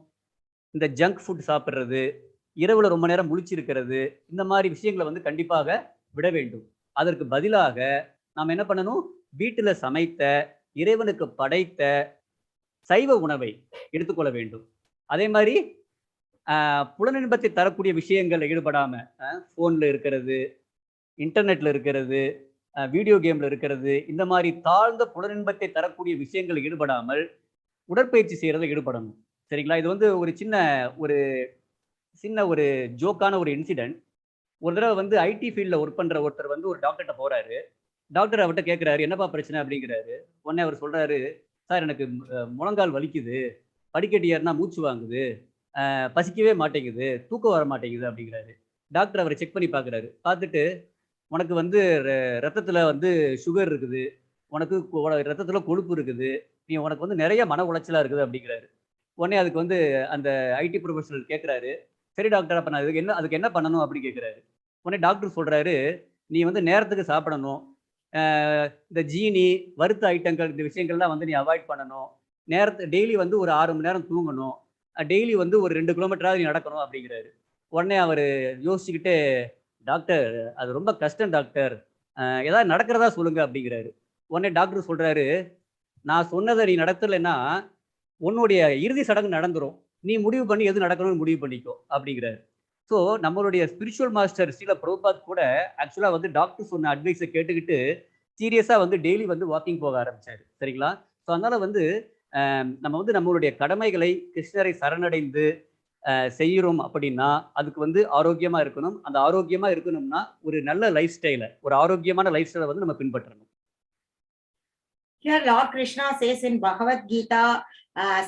இந்த ஜங்க் ஃபுட் சாப்பிட்றது, இரவுல ரொம்ப நேரம் முழிச்சிருக்கிறது, இந்த மாதிரி விஷயங்களை கண்டிப்பாக விட வேண்டும். அதற்கு பதிலாக நாம் என்ன பண்ணணும்? வீட்டில் சமைத்த, இறைவனுக்கு படைத்த சைவ உணவை எடுத்துக்கொள்ள வேண்டும். அதே மாதிரி புலனின்பத்தை தரக்கூடிய விஷயங்கள்ல ஈடுபடாம, போன்ல இருக்கிறது, இன்டர்நெட்ல இருக்கிறது, வீடியோ கேம்ல இருக்கிறது, இந்த மாதிரி தாழ்ந்த புலனின்பத்தை தரக்கூடிய விஷயங்கள் ஈடுபடாமல் உடற்பயிற்சி செய்யறதுல ஈடுபடணும். சரிங்களா? இது ஒரு ஜோக்கான ஒரு இன்சிடென்ட். ஒரு தடவை ஐடி ஃபீல்ட்ல ஒர்க் பண்ற ஒருத்தர் ஒரு டாக்டர்கிட்ட போறாரு. டாக்டர் அவர்கிட்ட கேட்கிறாரு, என்னப்பா பிரச்சனை அப்படிங்கிறாரு. உடனே அவர் சொல்றாரு, சார் எனக்கு முழங்கால் வலிக்குது, படிக்கட்டு ஏறினா மூச்சு வாங்குது, பசிக்கவே மாட்டேங்குது, தூக்கம் வர மாட்டேங்குது அப்படிங்கிறாரு. டாக்டர் அவரை செக் பண்ணி பார்க்குறாரு. பார்த்துட்டு, உனக்கு ரத்தத்தில் சுகர் இருக்குது, உனக்கு ரத்தத்தில் கொழுப்பு இருக்குது, உனக்கு நிறைய மன உளைச்சலாக இருக்குது அப்படிங்கிறாரு. உடனே அதுக்கு அந்த ஐடி ப்ரொஃபஷனல் கேட்குறாரு, சரி டாக்டர், அப்போ நான் அதுக்கு என்ன பண்ணணும் அப்படின்னு கேட்குறாரு. உடனே டாக்டர் சொல்கிறாரு, நீ நேரத்துக்கு சாப்பிடணும், இந்த ஜீனி, வறுத்த ஐட்டங்கள், இந்த விஷயங்கள்லாம் நீ அவாய்ட் பண்ணணும், டெய்லி ஒரு 6 மணி நேரம் தூங்கணும், டெய்லி ஒரு 2 கிலோமீட்டராவது நீ நடக்கணும் அப்படிங்கிறாரு. உடனே அவர் யோசிச்சுக்கிட்டே, டாக்டர் அது ரொம்ப கஷ்டம் டாக்டர், ஏதாவது நடக்கிறதா சொல்லுங்க அப்படிங்கிறாரு. உடனே டாக்டர் சொல்றாரு, நான் சொன்னதை நீ நடத்தலைன்னா உன்னுடைய இறுதி சடங்கு நடந்துரும், நீ முடிவு பண்ணி எது நடக்கணும்னு முடிவு பண்ணிக்கோ அப்படிங்கிறாரு. ஸோ ஸோ நம்மளுடைய ஸ்பிரிச்சுவல் மாஸ்டர் ஸ்ரீல பிரபுபாத் கூட ஆக்சுவலாக வந்து டாக்டர் சொன்ன அட்வைஸை கேட்டுக்கிட்டு சீரியஸாக வந்து டெய்லி வந்து வாக்கிங் போக ஆரம்பிச்சாரு. சரிங்களா? ஸோ அதனால வந்து நம்ம வந்து நம்மளுடைய கடமைகளை கிருஷ்ணரை சரணடைந்து செய்கிறோம் அப்படின்னா அதுக்கு வந்து ஆரோக்கியமா இருக்கணும். அந்த ஆரோக்கியமா இருக்கணும்னா ஒரு நல்ல லைஃப் ஸ்டைலை, ஒரு ஆரோக்கியமான லைஃப் ஸ்டைலை வந்து நம்ம பின்பற்றணும். Here Lord Krishna says in Bhagavad-Gita,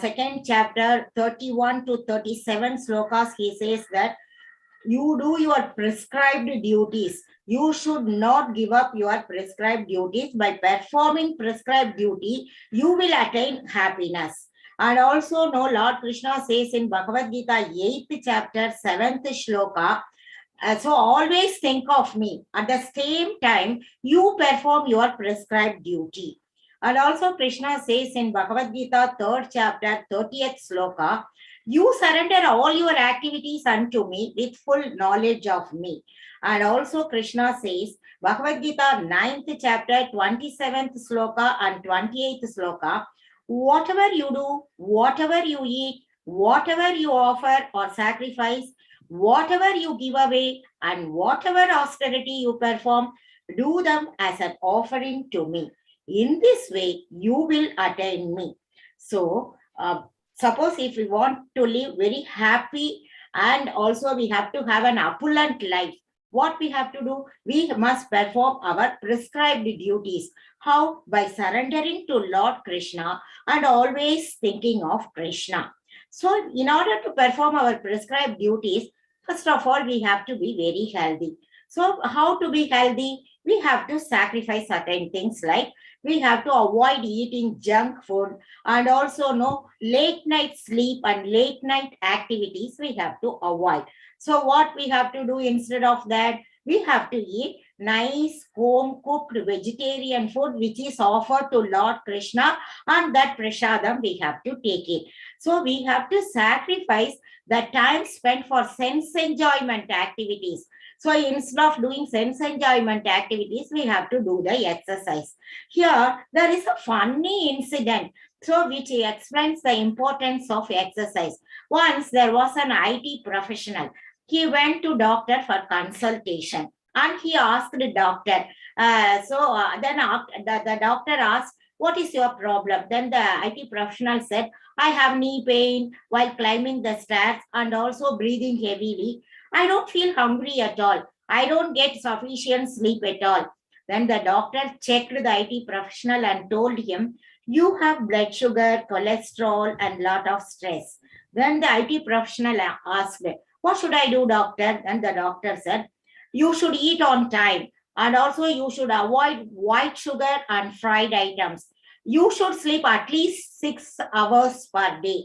2nd chapter, 31 to 37 slokas, he says that you do your prescribed duties. You should not give up your prescribed duties. By performing prescribed duty, you will attain happiness. And also, no, Lord Krishna says in Bhagavad-Gita, 8th chapter, 7th shloka, so always think of me. At the same time, you perform your prescribed duty. And also Krishna says in Bhagavad-Gita, 3rd chapter, 30th sloka, you surrender all your activities unto me with full knowledge of me. And also Krishna says, Bhagavad-Gita, 9th chapter, 27th sloka and 28th sloka, whatever you do, whatever you eat, whatever you offer or sacrifice, whatever you give away, and whatever austerity you perform, do them as an offering to me. In this way, you will attain me. So, suppose if we want to live very happy and also we have to have an opulent life, what we have to do? We must perform our prescribed duties. How? By surrendering to Lord Krishna and always thinking of Krishna. So, in order to perform our prescribed duties, first of all, we have to be very healthy. So, how to be healthy? We have to sacrifice certain things like we have to avoid eating junk food and also no late night sleep and late night activities we have to avoid. So what we have to do instead of that? We have to eat nice home cooked vegetarian food which is offered to Lord Krishna, and that prasadam we have to take it. So we have to sacrifice the time spent for sense enjoyment activities. So instead of doing sense enjoyment activities, we have to do the exercise. Here, there is a funny incident, so which explains the importance of exercise. Once there was an IT professional. He went to doctor for consultation and he asked the doctor. Then the doctor asked, what is your problem? Then the IT professional said, I have knee pain while climbing the stairs and also breathing heavily. I don't feel hungry at all. I don't get sufficient sleep at all. Then the doctor checked the IT professional and told him, you have blood sugar, cholesterol, and lot of stress. Then the IT professional asked, what should I do, doctor? Then the doctor said, you should eat on time. And also you should avoid white sugar and fried items. You should sleep at least 6 hours per day.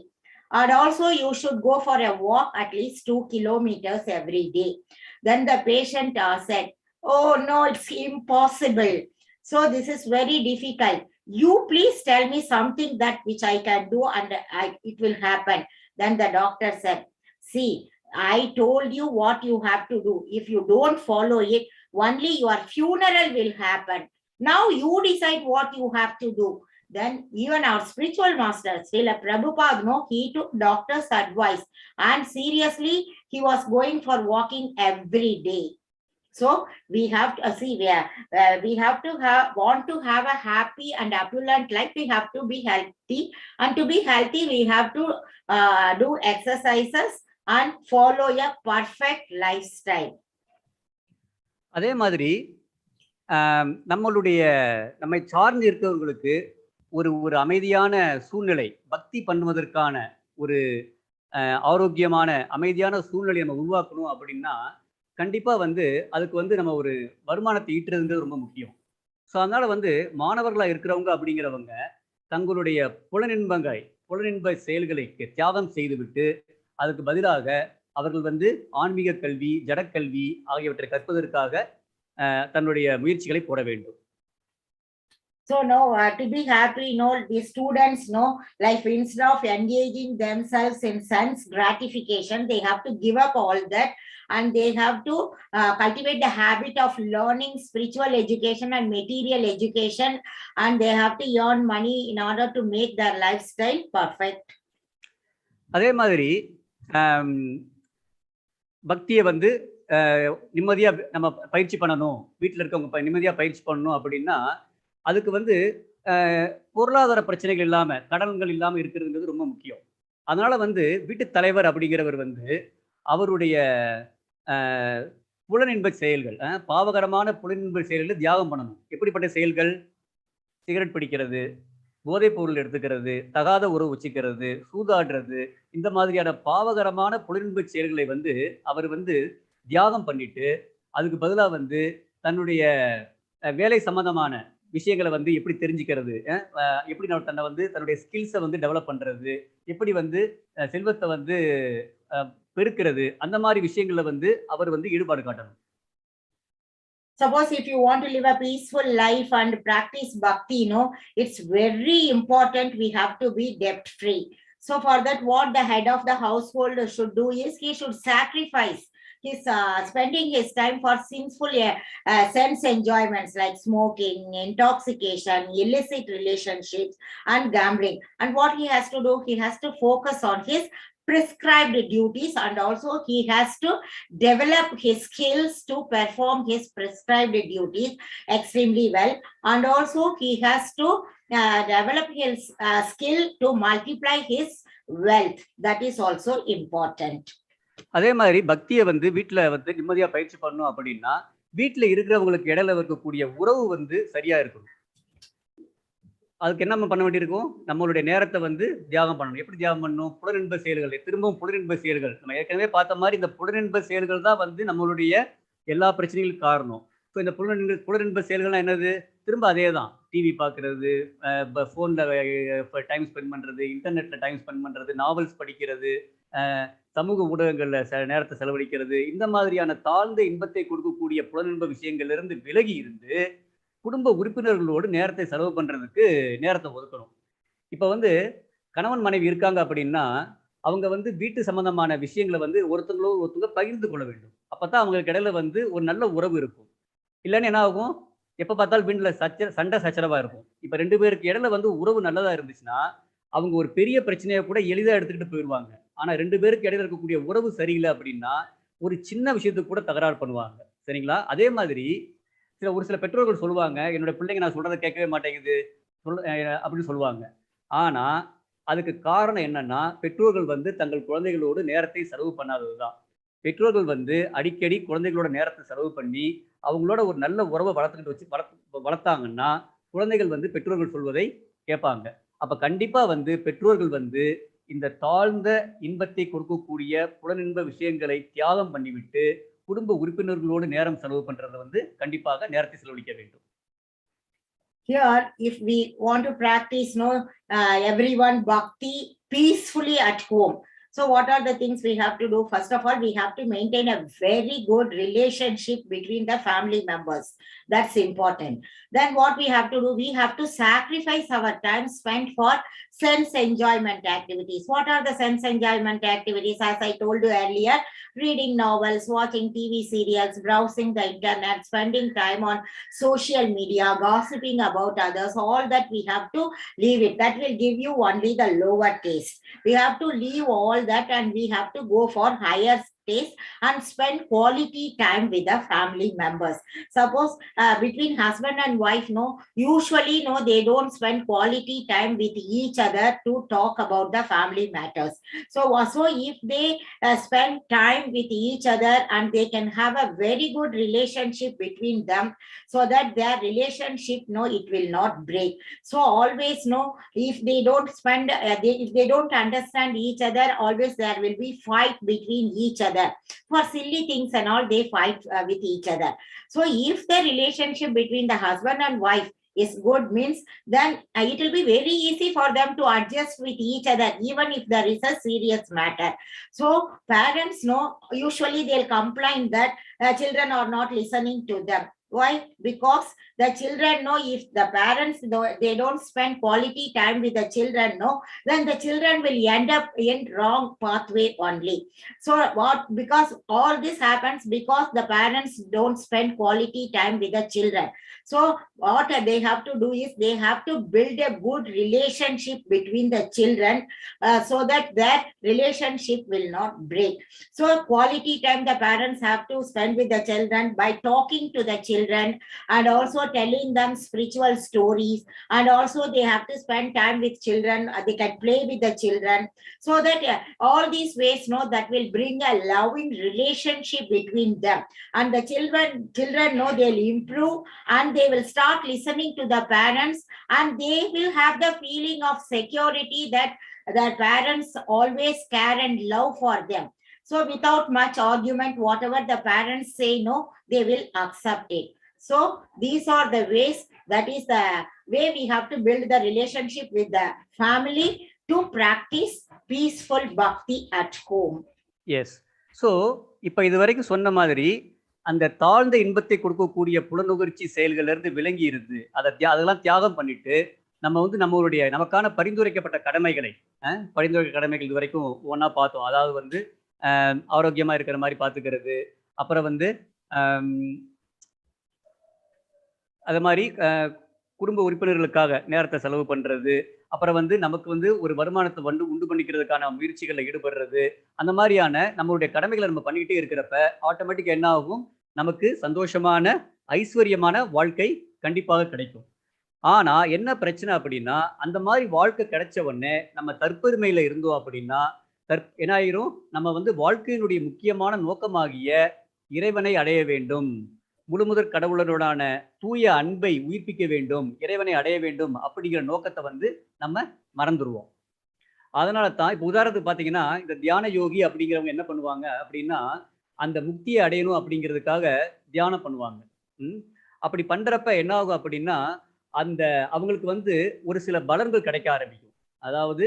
And also you should go for a walk at least 2 kilometers every day. Then the patient said, oh no, it's impossible. So this is very difficult. You please tell me something that which I can do and it will happen. Then the doctor said, see, I told you what you have to do. If you don't follow it, only your funeral will happen. Now you decide what you have to do. Then even our spiritual master, Srila Prabhupada, no, he took doctor's advice and seriously he was going for walking every day. So we have to see where we have to want to have a happy and opulent life. We have to be healthy, and to be healthy, we have to do exercises and follow a perfect lifestyle. அதே மாதிரி நம்மை சார்ந்து இருக்கிறவங்களுக்கு ஒரு அமைதியான சூழ்நிலை, பக்தி பண்ணுவதற்கான ஒரு ஆரோக்கியமான அமைதியான சூழ்நிலை நம்ம உருவாக்கணும் அப்படின்னா கண்டிப்பா வந்து அதுக்கு வந்து நம்ம ஒரு வருமானத்தை ஈட்டுறதுங்கிறது ரொம்ப முக்கியம். ஸோ அதனால வந்து மாணவர்களா இருக்கிறவங்க அப்படிங்கிறவங்க தங்களுடைய புலனின்ப செயல்களுக்கு தியாகம் செய்துவிட்டு அதுக்கு பதிலாக அவர்கள் வந்து ஆன்மீக கல்வி, ஜடக்கல்வி ஆகியவற்றை கற்பதற்காக தன்னுடைய முயற்சிகளை போட வேண்டும். So now to be happy, the students like instead of engaging themselves in sense gratification, they have to give up all that and they have to cultivate the habit of learning spiritual education and material education, and they have to earn money in order to make their lifestyle perfect. அதே மாதிரி பக்தியை வந்து நிம்மதியா நம்ம பயிற்சி பண்ணணும், வீட்டில் இருக்கவங்க நிம்மதியா பயிற்சி பண்ணணும் அப்படின்னா அதுக்கு வந்து பொருளாதார பிரச்சனைகள் இல்லாம, கடன்கள் இல்லாம இருக்கிறதுங்கிறது ரொம்ப முக்கியம். அதனால வந்து வீட்டு தலைவர் அப்படிங்கிறவர் வந்து அவருடைய புலனின்ப செயல்கள், பாவகரமான புலனின்ப செயல்களை தியாகம் பண்ணணும். எப்படிப்பட்ட செயல்கள்? சிகரெட் பிடிக்கிறது, போதைப் பொருள் எடுத்துக்கிறது, தகாத உறவு வச்சுக்கிறது, சூதாடுறது, இந்த மாதிரியான பாவகரமான புலனின்ப செயல்களை வந்து அவர் வந்து தியாகம் பண்ணிட்டு அதுக்கு பதிலா வந்து தன்னுடைய வேலை சம்பந்தமான விஷயங்களை வந்து எப்படி தெரிஞ்சுக்கிறது, எப்படி நான் தன்னை வந்து தன்னுடைய ஸ்கில்ஸை வந்து டெவலப் பண்றது, எப்படி வந்து செல்வத்தை வந்து பெருக்கிறது, அந்த மாதிரி விஷயங்கள்ல வந்து அவர் வந்து ஈடுபாடு காட்டணும். Suppose if you want to live a peaceful life and practice bhakti, it's very important we have to be debt free. So for that, what the head of the household should do is he should sacrifice his spending his time for sinful sense enjoyments like smoking, intoxication, illicit relationships, and gambling. And what he has to do, he has to focus on his prescribed duties, and also he has to develop his skills to perform his prescribed duties extremely well, and also he has to develop his skill to multiply his wealth. That is also important. அதே மாதிரி பக்தியை வந்து வீட்டில் வந்து நிம்மதியா பயிற்சி பண்ணணும் அப்படின்னா வீட்டில் இருக்கிறவங்களுக்கு இடையில இருக்கக்கூடிய உறவு வந்து சரியா இருக்கணும். அதுக்கு என்ன பண்ண வேண்டியிருக்கும்? நம்மளுடைய நேரத்தை வந்து தியாகம் பண்ணணும். எப்படி தியாகம் பண்ணணும்? புலனின்ப செயல்கள், திரும்பவும் புலனின்ப செயல்கள். நம்ம ஏற்கனவே பார்த்த மாதிரி இந்த புலனின்ப செயல்கள் தான் வந்து நம்மளுடைய எல்லா பிரச்சனைகளுக்கும் காரணம். ஸோ இந்த புலனின்ப செயல்கள்லாம் என்னது? திரும்ப அதே தான். டிவி பார்க்கறது, ஃபோனில் டைம் ஸ்பெண்ட் பண்ணுறது, இன்டர்நெட்டில் டைம் ஸ்பெண்ட் பண்ணுறது, நாவல்ஸ் படிக்கிறது, சமூக ஊடகங்களில் நேரத்தை செலவழிக்கிறது, இந்த மாதிரியான தாழ்ந்த இன்பத்தை கொடுக்கக்கூடிய புலனின்ப விஷயங்கள்லேருந்து விலகி இருந்து குடும்ப உறுப்பினர்களோடு நேரத்தை செலவு பண்ணுறதுக்கு நேரத்தை ஒதுக்கணும். இப்போ வந்து கணவன் மனைவி இருக்காங்க அப்படின்னா அவங்க வந்து வீட்டு சம்பந்தமான விஷயங்களை வந்து ஒருத்தவங்க பகிர்ந்து கொள்ள வேண்டும். அப்போ தான் அவங்களுக்கு இடையில வந்து ஒரு நல்ல உறவு இருக்கும். இல்லைன்னு என்ன ஆகும்? எப்போ பார்த்தாலும் வீட்டில் சண்டை சச்சரவாக இருக்கும். இப்போ 2 பேருக்கு இடையில வந்து உறவு நல்லதாக இருந்துச்சுன்னா அவங்க ஒரு பெரிய பிரச்சனையை கூட எளிதாக எடுத்துக்கிட்டு போயிடுவாங்க. ஆனால் 2 பேருக்கு இடையில இருக்கக்கூடிய உறவு சரியில்லை அப்படின்னா ஒரு சின்ன விஷயத்துக்கு கூட தகராறு பண்ணுவாங்க. சரிங்களா? அதே மாதிரி ஒரு சில பெற்றோர்கள் சொல்லுவாங்க, என்னோட பிள்ளைங்க நான் சொல்றதை கேட்கவே மாட்டேங்குது அப்படின்னு சொல்லுவாங்க. ஆனா அதுக்கு காரணம் என்னன்னா பெற்றோர்கள் வந்து தங்கள் குழந்தைகளோடு நேரத்தை செலவு பண்ணாததுதான். பெற்றோர்கள் வந்து அடிக்கடி குழந்தைகளோட நேரத்தை செலவு பண்ணி அவங்களோட ஒரு நல்ல உறவை வளர்த்தாங்கன்னா குழந்தைகள் வந்து பெற்றோர்கள் சொல்வதை கேட்பாங்க. அப்ப கண்டிப்பா வந்து பெற்றோர்கள் வந்து இந்த தாழ்ந்த இன்பத்தை கொடுக்கக்கூடிய புலனின்ப விஷயங்களை தியாகம் பண்ணிவிட்டு குடும்ப உறுப்பினர்களோடு நேரம் செலவு பண்றத வந்து கண்டிப்பாக நேரத்தை செலவழிக்க வேண்டும். Here, if we want to practice everyone bhakti peacefully at home, so what are the things we have to do? First of all, we have to maintain a very good relationship between the family members. That's important. Then what we have to do, we have to sacrifice our time spent for sense enjoyment activities. What are the sense enjoyment activities? As I told you earlier, reading novels, watching TV serials, browsing the internet, spending time on social media, gossiping about others, all that we have to leave it. That will give you only the lower taste. We have to leave all that and we have to go for higher taste and spend quality time with the family members. Suppose between husband and wife, usually they don't spend quality time with each other to talk about the family matters. So if they spend time with each other and they can have a very good relationship between them, so that their relationship it will not break. So always if they don't spend if they don't understand each other, always there will be fight between each other. For silly things and all, they fight with each other. So if the relationship between the husband and wife is good, means then it will be very easy for them to adjust with each other, even if there is a serious matter. So parents usually they'll complain that children are not listening to them. Why? Because the children know if the parents they don't spend quality time with the children, no, then the children will end up in wrong pathway only. So what? Because all this happens because the parents don't spend quality time with the children. So what they have to do is they have to build a good relationship between the children, so that their relationship will not break. So quality time the parents have to spend with the children by talking to the children and also telling them spiritual stories, and also they have to spend time with children. They can play with the children, so that all these ways, no, that will bring a loving relationship between them, and the children know they'll improve, and they will start listening to the parents, and they will have the feeling of security that the parents always care and love for them. So without much argument, whatever the parents say, no, they will accept it. So these are the ways, that is the way we have to build the relationship with the family to practice peaceful bhakti at home. Yes. So இப்போ இது வரைக்கும் சொன்ன மாதிரி அந்த தாழ்ந்த இன்பத்தை கொடுக்கக்கூடிய புலனுகர்ச்சி செயல்கள்ல இருந்து விலங்கி இருந்து அதெல்லாம் தியாகம் பண்ணிட்டு நம்ம வந்து நம்மளுடைய நமக்கான பரிந்துரைக்கப்பட்ட கடமைகளை இது வரைக்கும் ஒன்றா பார்த்தோம். அதாவது வந்து ஆரோக்கியமா இருக்கிற மாதிரி பார்த்துக்கிறது, அப்புறம் வந்து அது மாதிரி குடும்ப உறுப்பினர்களுக்காக நேரத்தை செலவு பண்றது, அப்புறம் வந்து நமக்கு வந்து ஒரு வருமானத்தை வந்து உண்டு பண்ணிக்கிறதுக்கான முயற்சிகளில் ஈடுபடுறது, அந்த மாதிரியான நம்மளுடைய கடமைகளை நம்ம பண்ணிக்கிட்டே இருக்கிறப்ப ஆட்டோமேட்டிக் என்ன ஆகும், நமக்கு சந்தோஷமான ஐஸ்வர்யமான வாழ்க்கை கண்டிப்பாக கிடைக்கும். ஆனா என்ன பிரச்சனை அப்படின்னா, அந்த மாதிரி வாழ்க்கை கிடைச்ச உடனே நம்ம தற்பெருமையில இருந்தோம் அப்படின்னா என்ன ஆயிரும், நம்ம வந்து வாழ்க்கையினுடைய முக்கியமான நோக்கமாகிய இறைவனை அடைய வேண்டும், முழுமுதற் கடவுளனோடான தூய அன்பை உயிர்ப்பிக்க வேண்டும், இறைவனை அடைய வேண்டும் அப்படிங்கிற நோக்கத்தை வந்து நம்ம மறந்துடுவோம். அதனால தான் இப்போ உதாரணத்துக்கு பார்த்தீங்கன்னா, இந்த தியான யோகி அப்படிங்கிறவங்க என்ன பண்ணுவாங்க அப்படின்னா, அந்த முக்தியை அடையணும் அப்படிங்கிறதுக்காக தியானம் பண்ணுவாங்க. அப்படி பண்றப்ப என்ன ஆகும் அப்படின்னா, அந்த அவங்களுக்கு வந்து ஒரு சில பலன்கள் கிடைக்க ஆரம்பிக்கும். அதாவது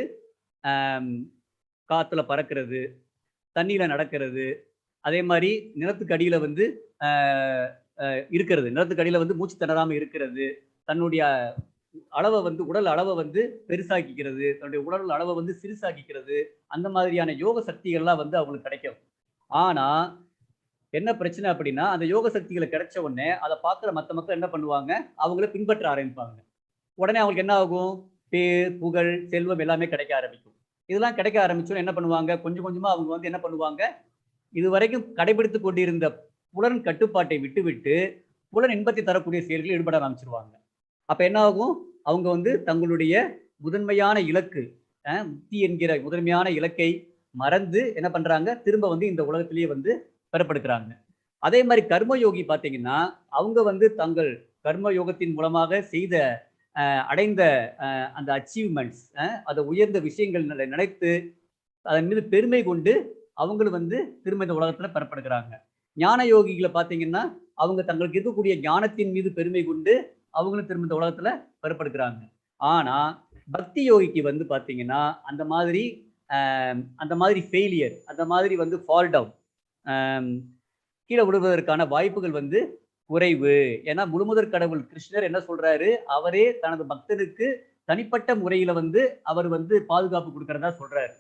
காத்துல பறக்கிறது, தண்ணியில நடக்கிறது, அதே மாதிரி நிலத்துக்கு அடியில வந்து இருக்கிறது, நிலத்துக்கு அடியில வந்து மூச்சு திணறாம இருக்கிறது, தன்னுடைய அளவை வந்து உடல் அளவை வந்து பெருசாக்கிக்கிறது, தன்னுடைய உடல் அளவை வந்து சிறுசாக்கிக்கிறது, அந்த மாதிரியான யோக சக்திகள்லாம் வந்து அவங்களுக்கு கிடைக்கும். ஆனா என்ன பிரச்சனை அப்படின்னா, அந்த யோக சக்திகளை கிடைச்ச உடனே அதை பார்க்குற மற்ற மக்கள் என்ன பண்ணுவாங்க, அவங்கள பின்பற்ற ஆரம்பிப்பாங்க. உடனே அவங்களுக்கு என்ன ஆகும், பேர் புகழ் செல்வம் எல்லாமே கிடைக்க ஆரம்பிக்கும். இதெல்லாம் கிடைக்க ஆரம்பிச்சோன்னு என்ன பண்ணுவாங்க, கொஞ்சம் கொஞ்சமா அவங்க வந்து என்ன பண்ணுவாங்க, இதுவரைக்கும் கடைபிடித்து கொண்டிருந்த புலன் கட்டுப்பாட்டை விட்டுவிட்டு புலன் இன்பத்தை தரக்கூடிய செயல்களில் ஈடுபட ஆரம்பிச்சிருவாங்க. அப்ப என்ன ஆகும், அவங்க வந்து தங்களுடைய முதன்மையான இலக்கு, முக்தி என்கிற முதன்மையான இலக்கை மறந்து என்ன பண்றாங்க, திரும்ப வந்து இந்த உலகத்திலேயே வந்து பெறப்படுத்துறாங்க. அதே மாதிரி கர்மயோகி பார்த்தீங்கன்னா, அவங்க வந்து தங்கள் கர்ம யோகத்தின் மூலமாக செய்த அடைந்த அந்த அச்சீவ்மெண்ட்ஸ், அதை உயர்ந்த விஷயங்கள் நினைத்து அதன் மீது பெருமை கொண்டு அவங்களும் வந்து திரும்ப இந்த உலகத்துல பெறப்படுகிறாங்க. ஞான யோகிகளை பார்த்தீங்கன்னா, அவங்க தங்களுக்கு இருக்கக்கூடிய ஞானத்தின் மீது பெருமை கொண்டு அவங்களும் திரும்ப இந்த உலகத்துல பெறப்படுகிறாங்க. ஆனா பக்தி யோகிக்கு வந்து பார்த்தீங்கன்னா, அந்த மாதிரி ஃபெயிலியர், அந்த மாதிரி வந்து ஃபால் டவுன், கீழே விடுவதற்கான வாய்ப்புகள் வந்து குறைவு. ஏன்னா முழுமுதற் கடவுள் கிருஷ்ணர் என்ன சொல்றாரு, அவரே தனது பக்தனுக்கு தனிப்பட்ட முறையில வந்து அவர் வந்து பாதுகாப்பு கொடுக்கறதா சொல்றாரு.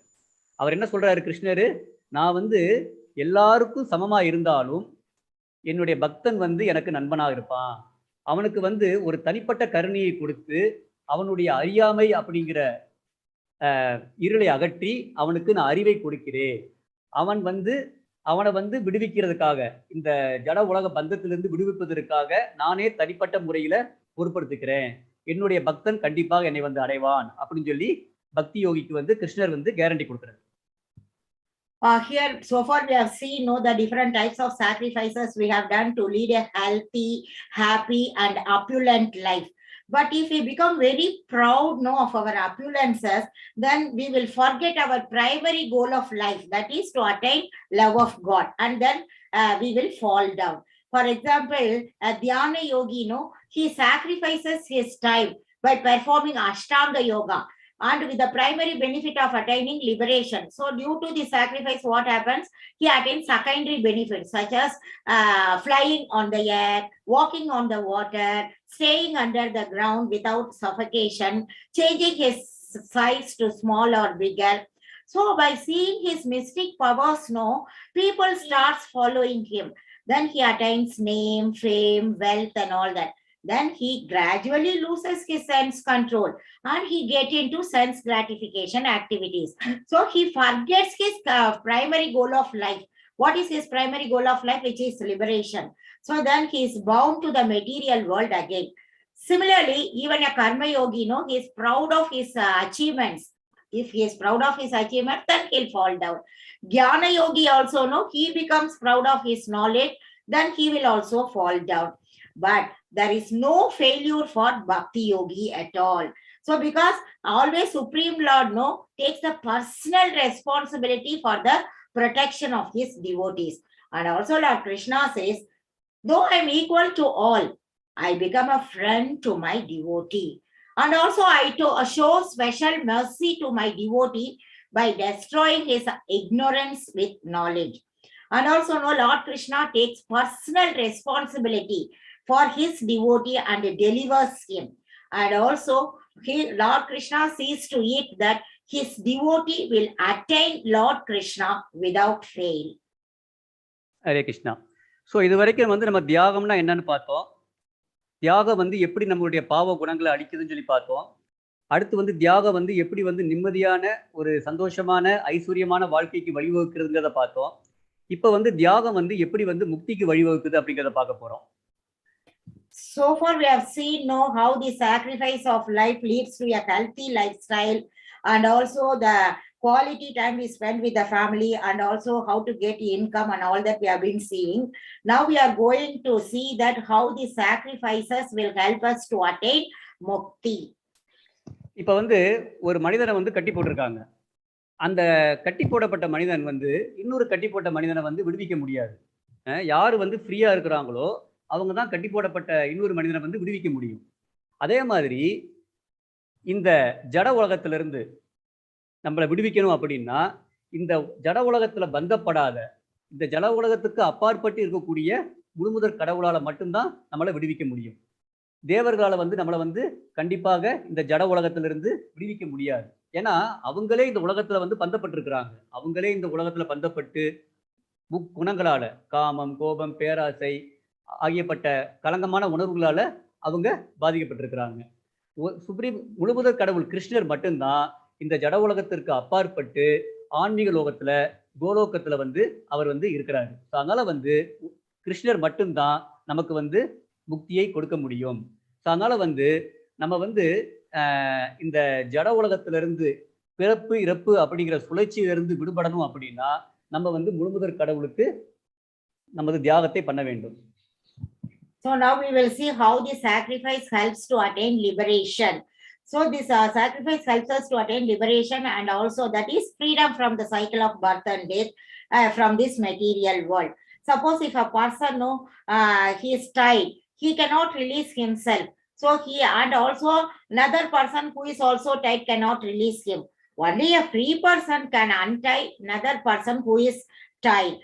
அவர் என்ன சொல்றாரு கிருஷ்ணரு, நான் வந்து எல்லாருக்கும் சமமா இருந்தாலும் என்னுடைய பக்தன் வந்து எனக்கு நண்பனாக இருப்பான், அவனுக்கு வந்து ஒரு தனிப்பட்ட கருணையை கொடுத்து அவனுடைய அறியாமை அப்படிங்கிற இருளை அகற்றி அவனுக்கு நான் அறிவை கொடுக்கிறேன், அவனை வந்து விடுவிக்கிறதுக்காக, இந்த ஜட உலக பந்தத்திலிருந்து விடுவிப்பதற்காக நானே தனிப்பட்ட முறையில பொறுப்படுத்துக்கிறேன், என்னுடைய பக்தன் கண்டிப்பாக என்னை வந்து அடைவான் அப்படின்னு சொல்லி பக்தி யோகிக்கு வந்து கிருஷ்ணர் வந்து கேரண்டி கொடுக்கிறார். Here, so far we have seen the different types of sacrifices we have done to lead a healthy, happy and opulent life. But if we become very proud of our opulences, then we will forget our primary goal of life, that is to attain love of God, and then we will fall down. For example, a Dhyana Yogi, he sacrifices his time by performing Ashtanga Yoga. and with the primary benefit of attaining liberation. So due to the sacrifice, what happens? He attains secondary benefits such as flying on the air, walking on the water, staying under the ground without suffocation, changing his size to small or bigger. So by seeing his mystic powers, people start following him. Then he attains name, fame, wealth, and all that. Then he gradually loses his sense control and he gets into sense gratification activities. So he forgets his primary goal of life. What is his primary goal of life? Which is liberation. So then he is bound to the material world again. Similarly, even a karma yogi, he is proud of his achievements. If he is proud of his achievements, then he'll fall down. Jnana yogi also, he becomes proud of his knowledge, then he will also fall down. But there is no failure for bhakti yogi at all. So because always Supreme Lord takes the personal responsibility for the protection of his devotees. And also Lord Krishna says, though I am equal to all, I become a friend to my devotee. And also I show special mercy to my devotee by destroying his ignorance with knowledge. And also Lord Krishna takes personal responsibility for his devotee and delivers him. And also Lord Krishna sees to it that his devotee will attain Lord Krishna without fail. Hare Krishna. So இது வரைக்கும் நம்ம தியாகம்னா என்னன்னு பார்த்தோம். தியாகம் எப்படி நம்மளுடைய பாவ குணங்களை அழிக்குதுன்னு சொல்லி பார்த்தோம். அடுத்து தியாகம் எப்படி நிம்மதியான ஒரு சந்தோஷமான ஐஸ்வர்யமான வாழ்க்கைக்கு வழிவகுக்கிறதுங்கிறத பார்த்தோம். இப்போ தியாகம் எப்படி முக்திக்கு வழிவகுக்குது அப்படிங்கிறத பார்க்க போறோம். So far we have seen how the sacrifice of life leads to a healthy lifestyle, and also the quality time we spend with the family, and also how to get income and all that we have been seeing. Now we are going to see that how the sacrifices will help us to attain mukti. இப்போ ஒரு மனிதனை கட்டி போட்டிருக்காங்க. அந்த கட்டி போடப்பட்ட மனிதன் இன்னொரு கட்டி போட்ட மனிதனை விடுவிக்க முடியாது. யார் ஃப்ரீயா இருக்கிறாங்களோ அவங்க தான் கட்டி போடப்பட்ட இன்னொரு மனிதனை விடுவிக்க முடியும். அதே மாதிரி இந்த ஜட உலகத்திலிருந்து நம்மளை விடுவிக்கணும் அப்படின்னா இந்த ஜட உலகத்துல பந்தப்படாத இந்த ஜட உலகத்துக்கு அப்பாற்பட்டு இருக்கக்கூடிய முழுமுதற் கடவுளால மட்டும்தான் நம்மளை விடுவிக்க முடியும். தேவர்களால நம்மளை கண்டிப்பாக இந்த ஜட உலகத்திலிருந்து விடுவிக்க முடியாது. ஏன்னா அவங்களே இந்த உலகத்துல பந்தப்பட்டிருக்கிறாங்க. அவங்களே இந்த உலகத்துல பந்தப்பட்டு குணங்களால காமம், கோபம், பேராசை ஆகியப்பட்ட களங்கமான உணர்வுகளால அவங்க பாதிக்கப்பட்டிருக்கிறாங்க. சுப்ரீம் முழுமுதற் கடவுள் கிருஷ்ணர் மட்டும்தான் இந்த ஜட உலகத்திற்கு அப்பாற்பட்டு ஆன்மீக லோகத்துல கோலோகத்துல அவர் இருக்கிறாரு. அதனால கிருஷ்ணர் மட்டும்தான் நமக்கு முக்தியை கொடுக்க முடியும். அதனால நம்ம இந்த ஜட உலகத்திலிருந்து பிறப்பு இறப்பு அப்படிங்கிற சுழற்சியிலிருந்து விடுபடணும் அப்படின்னா நம்ம முழுமுதற் கடவுளுக்கு நமது தியாகத்தை பண்ண வேண்டும். So now we will see how the sacrifice helps to attain liberation. So this sacrifice helps us to attain liberation, and also that is freedom from the cycle of birth and death from this material world. Suppose if a person he is tied, he cannot release himself. So and also another person who is also tied cannot release him. Only a free person can untie another person who is tied.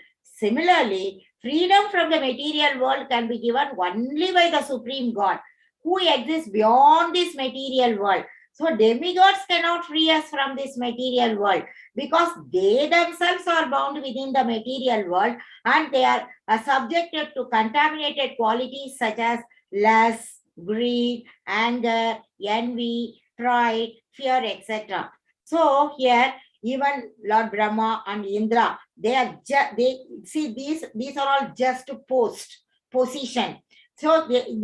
Similarly, freedom from the material world can be given only by the Supreme God, who exists beyond this material world. So demigods cannot free us from this material world because they themselves are bound within the material world, and they are subjected to contaminated qualities such as lust, greed, anger, envy, pride, fear, etc. So here even Lord Brahma and Indra, they see these are all just position. So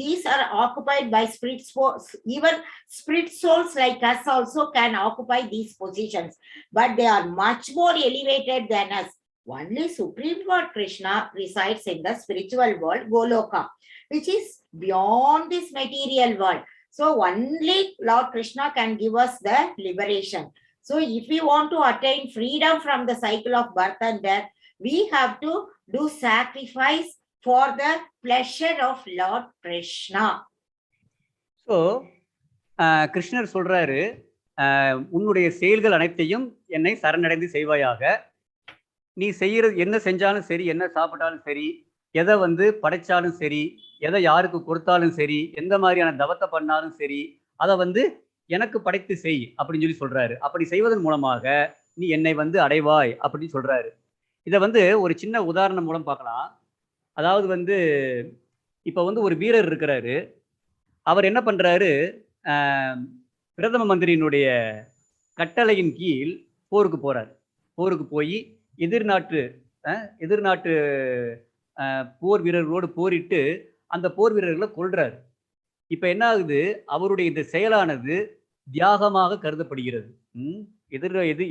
these are occupied by spirit souls. Even spirit souls like us also can occupy these positions, but they are much more elevated than us. Only Supreme Lord Krishna resides in the spiritual world, Goloka, which is beyond this material world. So only Lord Krishna can give us the liberation. So if we want to attain freedom from the cycle of birth and death, we have to do sacrifice for the pleasure of Lord Krishna. So கிருஷ்ணர் சொல்றாரு, உன்னுடைய செயல்கள் அனைத்தையும் என்னை சரணடைந்து செய்வாயாக. நீ செய்யறது என்ன செஞ்சாலும் சரி, என்ன சாப்பிட்டாலும் சரி, எதை வந்து படைச்சாலும் சரி, எதை யாருக்கு கொடுத்தாலும் சரி, எந்த மாதிரியான தவத்தை பண்ணாலும் சரி, அதை வந்து எனக்கு படைத்து செய் அப்படின்னு சொல்லி சொல்றாரு. அப்படி செய்வதன் மூலமாக நீ என்னை வந்து அடைவாய் அப்படின்னு சொல்றாரு. இதை வந்து ஒரு சின்ன உதாரணம் மூலம் பார்க்கலாம். அதாவது வந்து இப்ப வந்து ஒரு வீரர் இருக்கிறாரு. அவர் என்ன பண்றாரு, பிரதம மந்திரியினுடைய கட்டளையின் கீழ் போருக்கு போறார். போருக்கு போய் எதிர்நாட்டு போர் வீரர்களோடு போரிட்டு அந்த போர் வீரர்களை கொல்றாரு. இப்ப என்ன ஆகுது, அவருடைய இந்த செயலானது தியாகமாக கருதப்படுகிறது.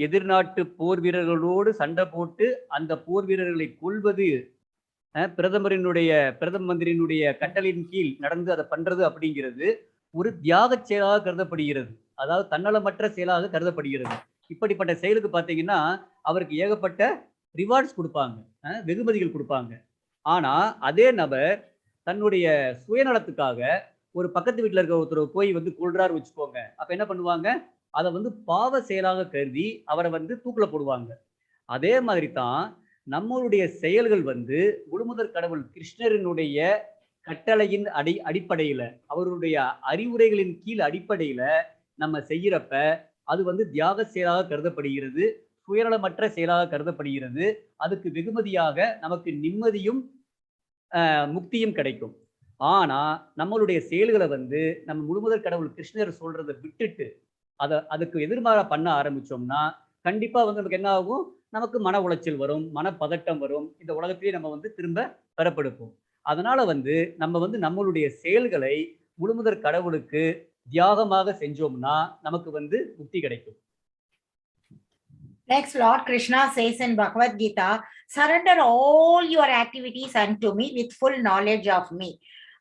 எதிர்நாட்டு போர் வீரர்களோடு சண்டை போட்டு அந்த போர் வீரர்களை கொல்வது பிரதம மந்திரியினுடைய கட்டளையின் கீழ் நடந்து அதை பண்றது அப்படிங்கிறது ஒரு தியாக செயலாக கருதப்படுகிறது. அதாவது தன்னலமற்ற செயலாக கருதப்படுகிறது. இப்படிப்பட்ட செயலுக்கு பார்த்தீங்கன்னா அவருக்கு ஏகப்பட்ட ரிவார்ட்ஸ் கொடுப்பாங்க, வெகுமதிகள் கொடுப்பாங்க. ஆனா அதே நபர் தன்னுடைய சுயநலத்துக்காக ஒரு பக்கத்து வீட்டில் இருக்கிற ஒருத்தர் போய் வந்து கொல்றாரு வச்சுக்கோங்க. அப்ப என்ன பண்ணுவாங்க, அதை வந்து பாவ செயலாக கருதி அவரை வந்து தூக்கில போடுவாங்க. அதே மாதிரி தான் நம்மளுடைய செயல்கள் வந்து முழுமுதற் கடவுள் கிருஷ்ணரினுடைய கட்டளையின் அடிப்படையில, அவருடைய அறிவுரைகளின் கீழ் அடிப்படையில நம்ம செய்யறப்ப அது வந்து தியாக செயலாக கருதப்படுகிறது, சுயநலமற்ற செயலாக கருதப்படுகிறது. அதுக்கு வெகுமதியாக நமக்கு நிம்மதியும் முக்தியும் கிடைக்கும். ஆனா நம்மளுடைய செயல்களை வந்து நம்ம முழுமுதற் கடவுள் கிருஷ்ணர் சொல்றதை விட்டுட்டு அதுக்கு எதிர்மாறா பண்ண ஆரம்பிச்சோம்னா கண்டிப்பா வந்து நமக்கு என்ன ஆகும், நமக்கு மன உளைச்சல் வரும், மனப்பதட்டம் வரும். இந்த உலகத்திலேயே நம்ம வந்து திரும்ப பெறப்படுப்போம். அதனால வந்து நம்ம வந்து நம்மளுடைய செயல்களை முழுமுதற் கடவுளுக்கு தியாகமாக செஞ்சோம்னா நமக்கு வந்து முக்தி கிடைக்கும். Next, Lord Krishna says in Bhagavad-Gita, surrender all your activities unto me with full knowledge of me.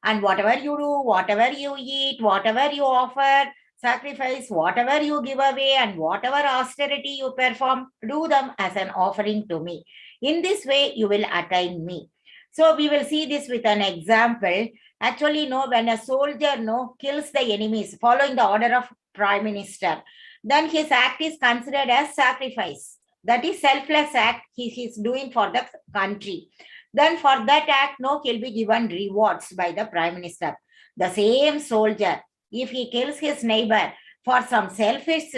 And whatever you do, whatever you eat, whatever you offer, sacrifice, whatever you give away, and whatever austerity you perform, do them as an offering to me. In this way, you will attain me. So we will see this with an example. Actually, when a soldier kills the enemies following the order of Prime Minister, then his act is considered as sacrifice. That is selfless act he is doing for the country. Then for that act, he'll be given rewards by the Prime Minister. The same soldier, if he kills his neighbor for some selfish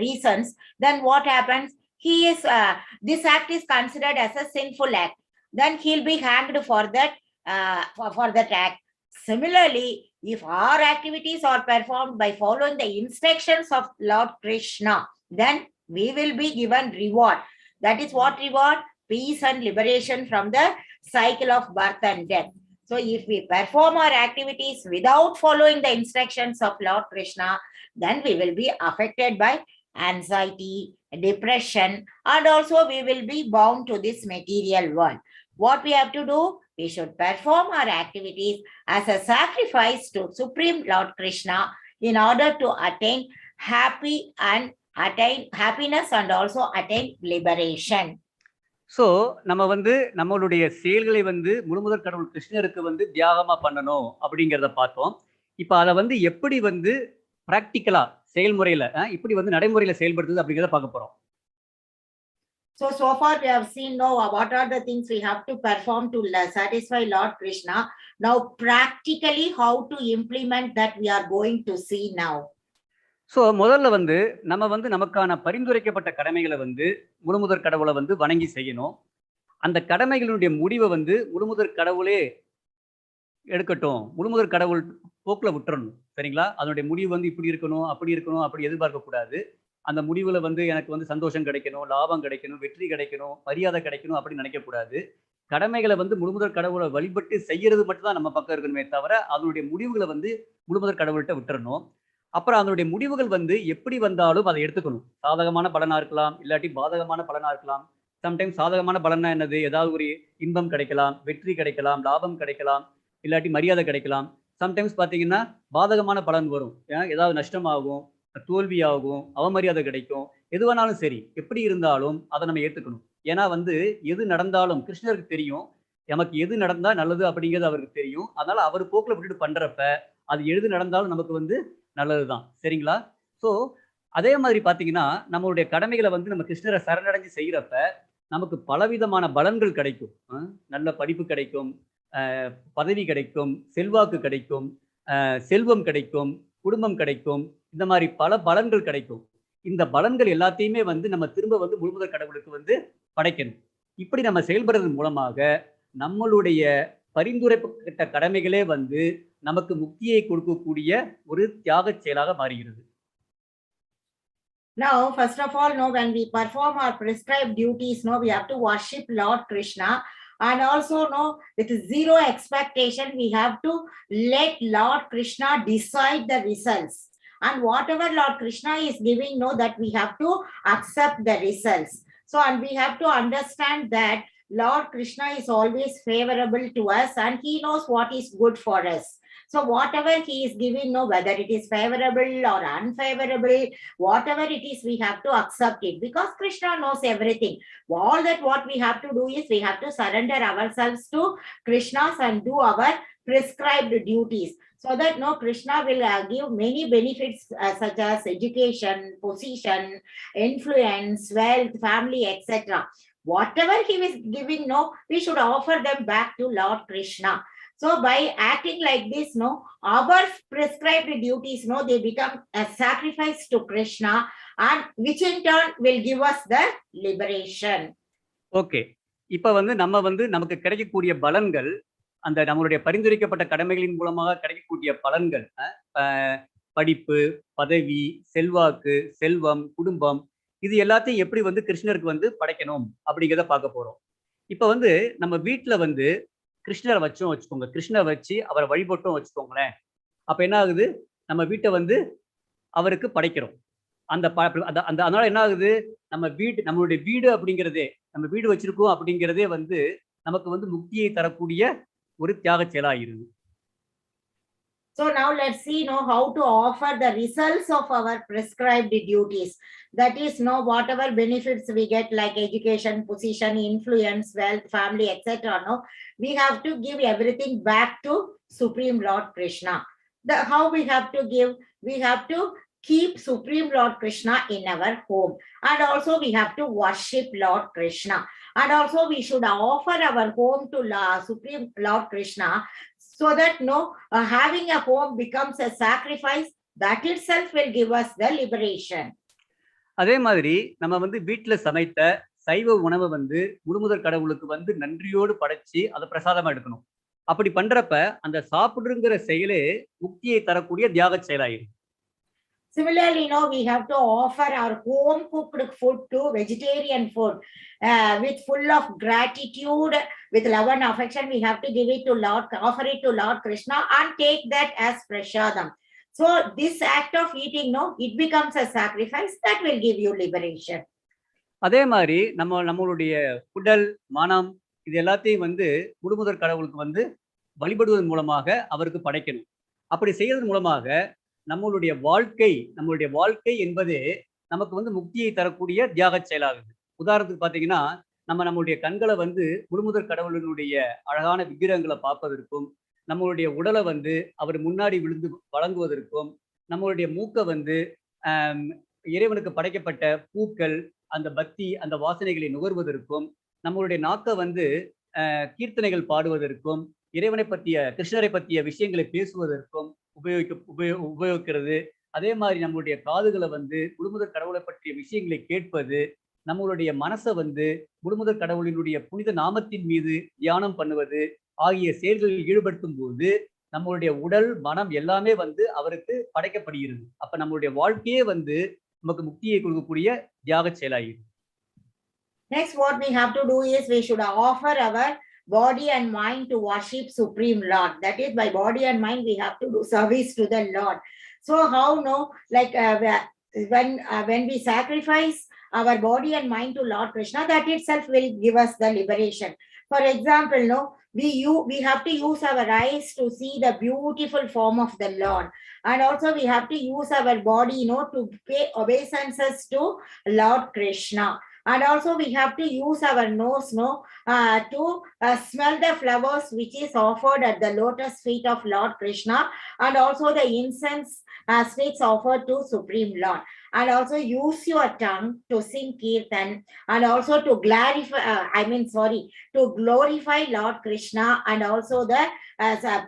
reasons, then what happens? This act is considered as a sinful act. Then he'll be hanged for that act. Similarly, if our activities are performed by following the instructions of Lord Krishna, then we will be given reward. That is what reward? Peace and liberation from the cycle of birth and death. So if we perform our activities without following the instructions of Lord Krishna, then we will be affected by anxiety, depression, and also we will be bound to this material world. What we have to do? We should perform our activities as a sacrifice to Supreme Lord Krishna in order to attain happiness and also attain liberation. So நம்ம வந்து நம்மளுடைய செயல்களை வந்து முழுமுதற் கடவுள் கிருஷ்ணருக்கு வந்து தியாகமா பண்ணணும் அப்படிங்கிறத பார்த்தோம். இப்போ அதை வந்து எப்படி வந்து பிராக்டிக்கலா செயல்முறையில இப்படி வந்து நடைமுறையில செயல்படுத்துது அப்படிங்கிறத பார்க்க போறோம். So far we have seen what are the things we have to perform to satisfy Lord Krishna. Now practically how to implement that we are going to see now. So முதல்ல வந்து நம்ம வந்து நமக்கான பரிந்துரைக்கப்பட்ட கடமைகளை வந்து முழுமுதற் கடவுளை வந்து வணங்கி செய்யணும். அந்த கடமைகளுடைய முடிவை வந்து முழுமுதற் கடவுளே எடுக்கட்டும், முழுமுதற் கடவுள் போக்குல விட்டுறணும். சரிங்களா? அதனுடைய முடிவு வந்து இப்படி இருக்கணும், அப்படி எதிர்பார்க்கக்கூடாது. அந்த முடிவுல வந்து எனக்கு வந்து சந்தோஷம் கிடைக்கணும், லாபம் கிடைக்கணும், வெற்றி கிடைக்கணும், மரியாதை கிடைக்கணும் அப்படின்னு நினைக்கக்கூடாது. கடமைகளை வந்து முழுமுதற் கடவுளை வழிபட்டு செய்யறது மட்டும் தான் நம்ம பக்கம் இருக்கணுமே தவிர அதனுடைய முடிவுகளை வந்து முழுமுதற் கடவுள்கிட்ட விட்டுறணும். அப்புறம் அதனுடைய முடிவுகள் வந்து எப்படி வந்தாலும் அதை எடுத்துக்கணும். சாதகமான பலனா இருக்கலாம், இல்லாட்டி பாதகமான பலனா இருக்கலாம். சம்டைம்ஸ் சாதகமான பலனா என்னது, ஏதாவது ஒரு இன்பம் கிடைக்கலாம், வெற்றி கிடைக்கலாம், லாபம் கிடைக்கலாம், இல்லாட்டி மரியாதை கிடைக்கலாம். சம்டைம்ஸ் பார்த்தீங்கன்னா பாதகமான பலன் வரும், ஏதாவது நஷ்டமாகும், தோல்வியாகும், அவமரியாதை கிடைக்கும். எது வேணாலும் சரி, எப்படி இருந்தாலும் அதை நம்ம ஏற்றுக்கணும். ஏன்னா வந்து எது நடந்தாலும் கிருஷ்ணருக்கு தெரியும், நமக்கு எது நடந்தா நல்லது அப்படிங்கிறது அவருக்கு தெரியும். அதனால அவர் போக்கில் விட்டுட்டு பண்றப்ப அது எது நடந்தாலும் நமக்கு வந்து நல்லதுதான். சரிங்களா? ஸோ அதே மாதிரி பாத்தீங்கன்னா நம்மளுடைய கடமைகளை வந்து நம்ம கிருஷ்ணரை சரணடைஞ்சு செய்யறப்ப நமக்கு பலவிதமான பலன்கள் கிடைக்கும். நல்ல படிப்பு கிடைக்கும், பதவி கிடைக்கும், செல்வாக்கு கிடைக்கும், செல்வம் கிடைக்கும், குடும்பம் கிடைக்கும், இந்த மாதிரி பல பலன்கள் கிடைக்கும். இந்த பலன்கள் எல்லாத்தையுமே வந்து நம்ம திரும்ப வந்து முழுமுதற் கடவுளுக்கு வந்து படைக்கணும். இப்படி நம்ம செயல்படுறதன் மூலமாக நம்மளுடைய பரிந்துரைக்கப்பட்ட கடமைகளே வந்து நமக்கு முக்தியை கொடுக்கக்கூடிய ஒரு தியாக செயலாக மாறுகிறது. Now, first of all, no, when we perform our prescribed duties, no, we have to worship Lord Krishna, and also, no, with zero expectation, we have to let Lord Krishna decide the results. And whatever Lord Krishna is giving, no, that we have to accept the results. So, and we have to understand that Lord Krishna is always favorable to us, and he knows what is good for us. So whatever he is giving, no, whether it is favorable or unfavorable, whatever it is, we have to accept it, because Krishna knows everything. All that what we have to do is we have to surrender ourselves to Krishna's and do our prescribed duties, so that no, Krishna will give many benefits such as education, position, influence, wealth, family, etc. Whatever he is giving, no, we should offer them back to Lord Krishna. So by acting like this, no, our prescribed duties, no, they become a sacrifice to Krishna, and which in turn will give us the liberation. Okay. இப்ப வந்து நம்ம வந்து நமக்கு கிடைக்கக்கூடிய பலன்கள், அந்த நம்மளுடைய பரிந்துரைக்கப்பட்ட கடமைகளின் மூலமாக கிடைக்கக்கூடிய பலன்கள், படிப்பு, பதவி, செல்வாக்கு, செல்வம், குடும்பம், இது எல்லாத்தையும் எப்படி வந்து கிருஷ்ணருக்கு வந்து படைக்கணும் அப்படிங்கிறத பார்க்க போறோம். இப்ப வந்து நம்ம வீட்டுல வந்து கிருஷ்ணரை வச்சோம் வச்சுக்கோங்க, கிருஷ்ணரை வச்சு அவரை வழிபட்டோம் வச்சுக்கோங்களேன். அப்ப என்ன ஆகுது, நம்ம வீட்டை வந்து அவருக்கு படைக்கிறோம். அதனால என்ன ஆகுது, நம்மளுடைய வீடு அப்படிங்கிறதே, நம்ம வீடு வச்சிருக்கோம் அப்படிங்கிறதே வந்து நமக்கு வந்து முக்தியை தரக்கூடிய ஒரு தியாக செயலாயிருது. So now let's see, how to offer the results of our prescribed duties. That is, whatever benefits we get, like education, position, influence, wealth, family, etc. We have to give everything back to Supreme Lord Krishna. How we have to give? We have to keep Supreme Lord Krishna in our home, and also we have to worship Lord Krishna, and also we should offer our home to Supreme Lord Krishna, so that having a home becomes a sacrifice. That itself will give us the liberation. அதே மாதிரி நம்ம வந்து வீட்டுல சமைத்த சைவ உணவை வந்து முழுமுதற் கடவுளுக்கு வந்து நன்றியோடு படைச்சு அதை பிரசாதமா எடுக்கணும். அப்படி பண்றப்ப அந்த சாப்பிடுங்கிற செயலே முக்தியை தரக்கூடிய தியாக செயலாயிரும். Similarly, we have to offer our home cooked food to vegetarian food with full of gratitude, with love and affection. We have to give it to Lord, offer it to Lord Krishna, and take that as prasadam. So this act of eating, it becomes a sacrifice that will give you liberation. அதே மாதிரி நம்மளுடைய உடல், மனம், இது எல்லாத்தையும் வந்து முழுமுதற் கடவுளுக்கு வந்து வழிபடுவதன் மூலமாக அவருக்கு படைக்கணும். அப்படி செய்யறதன் மூலமாக நம்மளுடைய வாழ்க்கை என்பதே நமக்கு வந்து முக்தியை தரக்கூடிய தியாக செயலாகுது. உதாரணத்துக்கு பாத்தீங்கன்னா, நம்மளுடைய கண்களை வந்து முழுமுதற் கடவுளினுடைய அழகான விக்கிரகங்களை பார்ப்பதற்கும், நம்மளுடைய உடலை வந்து அவர் முன்னாடி விழுந்து வழங்குவதற்கும், நம்மளுடைய மூக்கை வந்து இறைவனுக்கு படைக்கப்பட்ட பூக்கள், அந்த பக்தி, அந்த வாசனைகளை நுகர்வதற்கும், நம்மளுடைய நாக்கை வந்து கீர்த்தனைகள் பாடுவதற்கும், இறைவனை பற்றிய, கிருஷ்ணரை பற்றிய விஷயங்களை பேசுவதற்கும் உபயோகிக்கிறது. அதே மாதிரி நம்மளுடைய காதுகளை வந்து முழுமுதற் கடவுளை பற்றிய விஷயங்களை கேட்பது, நம்மளுடைய மனசை வந்து முழுமுதற் கடவுளினுடைய புனித நாமத்தின் மீது தியானம் பண்ணுவது ஆகிய செயல்களில் ஈடுபடுத்தும் போது நம்மளுடைய உடல், மனம் எல்லாமே வந்து அவருக்கு படைக்கப்படுகிறது. அப்ப நம்மளுடைய வாழ்க்கையே வந்து நமக்கு முக்தியை கொடுக்கக்கூடிய தியாக செயலாகிறது. Next, what we have to do is we should offer our body and mind to worship Supreme Lord. That is, by body and mind we have to do service to the Lord. So how when we sacrifice our body and mind to Lord Krishna, that itself will give us the liberation. For example, we have to use our eyes to see the beautiful form of the Lord, and also we have to use our body, to pay obeisances to Lord Krishna. And also we have to use our nose, to smell the flowers which is offered at the lotus feet of Lord Krishna, and also the incense sweets offered to Supreme Lord. And also use your tongue to sing kirtan, and also to to glorify Lord Krishna, and also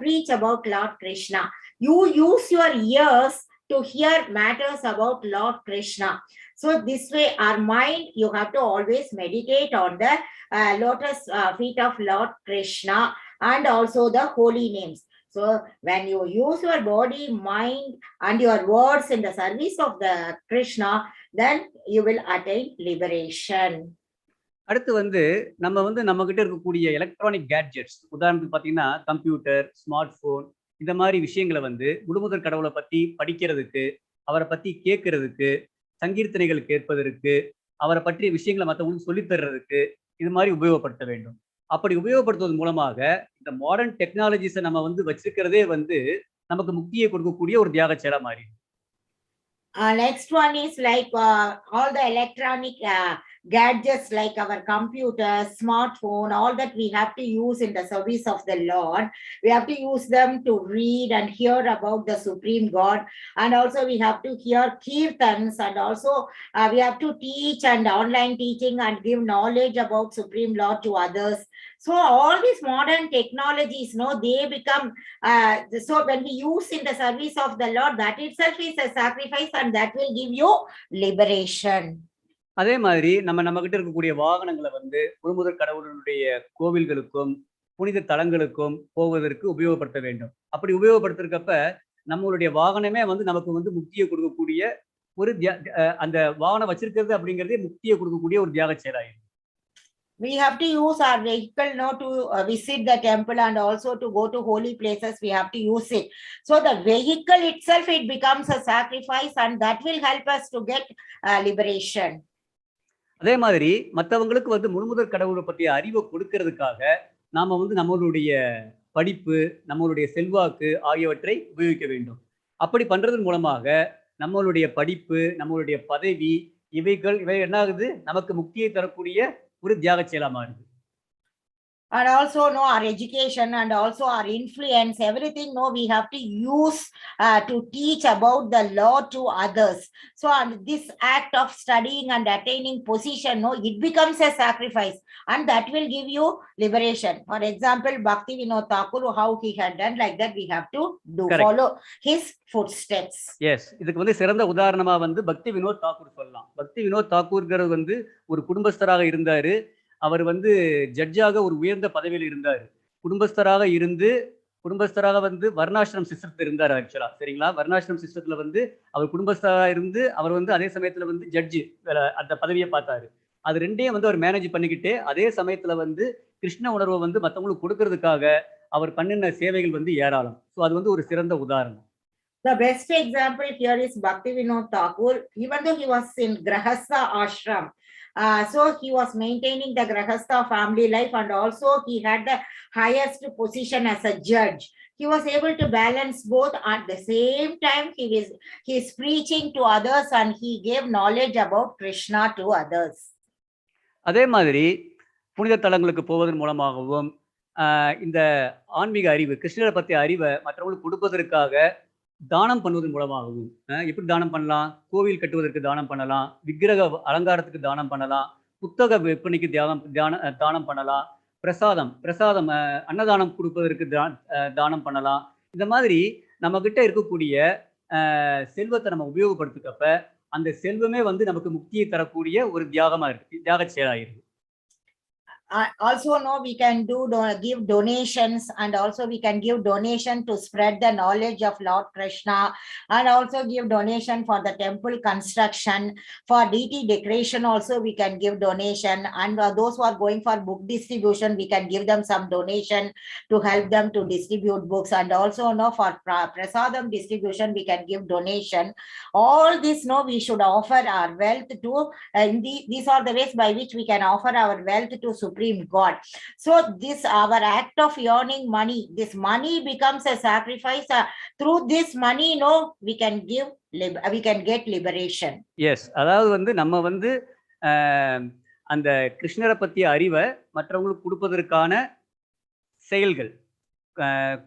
preach about Lord Krishna. You use your ears to hear matters about Lord Krishna. So this way, our mind, you have to always meditate on the lotus feet of Lord Krishna, and also the holy names. So when you use your body, mind, and your words in the service of the Krishna, then you will attain liberation. அடுத்து வந்து நம்ம கிட்ட இருக்கக்கூடிய எலக்ட்ரானிக் கேட்ஜெட்ஸ், உதாரணத்துக்கு பார்த்தீங்கன்னா கம்ப்யூட்டர், ஸ்மார்ட் போன், இந்த மாதிரி விஷயங்களை வந்து முழுமுதற் கடவுளை பத்தி படிக்கிறதுக்கு, அவரை பத்தி கேட்கறதுக்கு, சங்கீர்த்தனைகள் கேட்பதற்கு, அவரை பற்றிய விஷயங்களை மற்றவங்களுக்கு சொல்லித் தர்றதுக்கு இது மாதிரி உபயோகப்படுத்த வேண்டும். அப்படி உபயோகப்படுத்துவதன் மூலமாக இந்த மாடர்ன் டெக்னாலஜிஸை நம்ம வந்து வச்சிருக்கிறதே வந்து நமக்கு முக்தியை கொடுக்கக்கூடிய ஒரு தியாக செயலா மாறி. Next one is like all the electronic gadgets like our computer, smartphone, all that we have to use in the service of the Lord. We have to use them to read and hear about the Supreme God. And also we have to hear kirtans, and also we have to teach and online teaching and give knowledge about Supreme Lord to others. So all these modern technologies, they become, so when we use in the service of the Lord, that itself is a sacrifice, and that will give you liberation. அதே மாதிரி நம்ம கிட்ட இருக்கக்கூடிய வாகனங்களை வந்து முழுமுதற் கடவுளுடைய கோவில்களுக்கும் புனித தலங்களுக்கும் போவதற்கு உபயோகப்படுத்த வேண்டும். அப்படி உபயோகப்படுத்துறப்ப நம்மளுடைய வாகனமே வந்து நமக்கு வந்து முக்தியை கொடுக்கக்கூடிய ஒரு அந்த வாகனம் வச்சிருக்கிறது அப்படிங்கிறதே முக்தியை கொடுக்கக்கூடிய ஒரு தியாக செயலாயிரும். We have to use our vehicle to visit the temple, and also to go to holy places. We have to use it. So the vehicle itself, it becomes a sacrifice, and that will help us to get liberation. அதே மாதிரி மற்றவங்களுக்கு வந்து முழுமுதற் கடவுளை பற்றிய அறிவை கொடுக்கறதுக்காக நாம வந்து நம்மளுடைய படிப்பு, நம்மளுடைய செல்வாக்கு ஆகியவற்றை உபயோகிக்க வேண்டும். அப்படி பண்றதன் மூலமாக நம்மளுடைய படிப்பு, நம்மளுடைய பதவி, இவை என்ன ஆகுது, நமக்கு முக்தியை தரக்கூடிய ஒரு தியாக செயலா மாறுது. And also our education, and also our influence, everything we have to use to teach about the Lord to others. So and this act of studying and attaining position, it becomes a sacrifice, and that will give you liberation. For example, Bhaktivinoda Thakur, how he had done, like that we have to do. Correct. Follow his footsteps. Yes, இதுக்கு வந்து சிறந்த உதாரணமா வந்து பக்தி வினோத் தாக்கூர் சொல்லலாம். பக்தி வினோத் தாக்கூர்ங்கிறது வந்து ஒரு குடும்பஸ்தராக இருந்தாரு. அவர் வந்து ஜட்ஜாக ஒரு உயர்ந்த பதவியில் இருந்தார். குடும்பஸ்தராக வந்து வர்ணாசிரம் சிஸ்டத்தில் இருந்தார் ஆக்சுவலா. சரிங்களா? வர்ணாசிரம் சிஸ்டத்துல வந்து அவர் குடும்பஸ்தராக இருந்து அவர் வந்து அதே சமயத்துல வந்து ஜட்ஜி அந்த பதவியை பார்த்தாரு. அது ரெண்டையும் வந்து அவர் மேனேஜ் பண்ணிக்கிட்டே அதே சமயத்துல வந்து கிருஷ்ண உணர்வை வந்து மற்றவங்களுக்கு கொடுக்கறதுக்காக அவர் பண்ணின சேவைகள் வந்து ஏராளம். ஸோ அது வந்து ஒரு சிறந்த உதாரணம். The best example here is Bhaktivinoda Thakur. Even though he was in Grahastha ashram, so he was maintaining the Grahastha family life, and also he had the highest position as a judge. He was able to balance both. At the same time, he is preaching to others, and he gave knowledge about Krishna to others. அதே மாதிரி புனித தலங்களுக்கு போவதன் மூலமாகவும் இந்த ஆன்மீக அறிவு, கிருஷ்ணரை பற்றிய அறிவை மற்றவங்களுக்கு கொடுப்பதற்காக தானம் பண்ணுவதன் மூலமாகவும், எப்படி தானம் பண்ணலாம்? கோவில் கட்டுவதற்கு தானம் பண்ணலாம், விக்கிரக அலங்காரத்துக்கு தானம் பண்ணலாம், புத்தக விற்பனைக்கு தானம் பண்ணலாம், பிரசாதம் அன்னதானம் கொடுப்பதற்கு தானம் பண்ணலாம். இந்த மாதிரி நம்ம கிட்ட இருக்கக்கூடிய செல்வத்தை நம்ம உபயோகப்படுத்துக்கப்ப அந்த செல்வமே வந்து நமக்கு முக்தியை தரக்கூடிய ஒரு தியாக செயலாயிருக்கு. Also we can give donations, and also we can give donation to spread the knowledge of Lord Krishna, and also give donation for the temple construction, for deity decoration also we can give donation, and those who are going for book distribution, we can give them some donation to help them to distribute books, and also for prasadam distribution we can give donation. All this we should offer our wealth to, these are the ways by which we can offer our wealth to Supreme God. So this our act of earning money, this money becomes a sacrifice. Through this money we can get liberation. Yes, அதாவது வந்து நம்ம வந்து அந்த கிருஷ்ணரை பற்றிய அறிவை மற்றவங்களுக்கு கொடுப்பதற்கான செயல்கள்,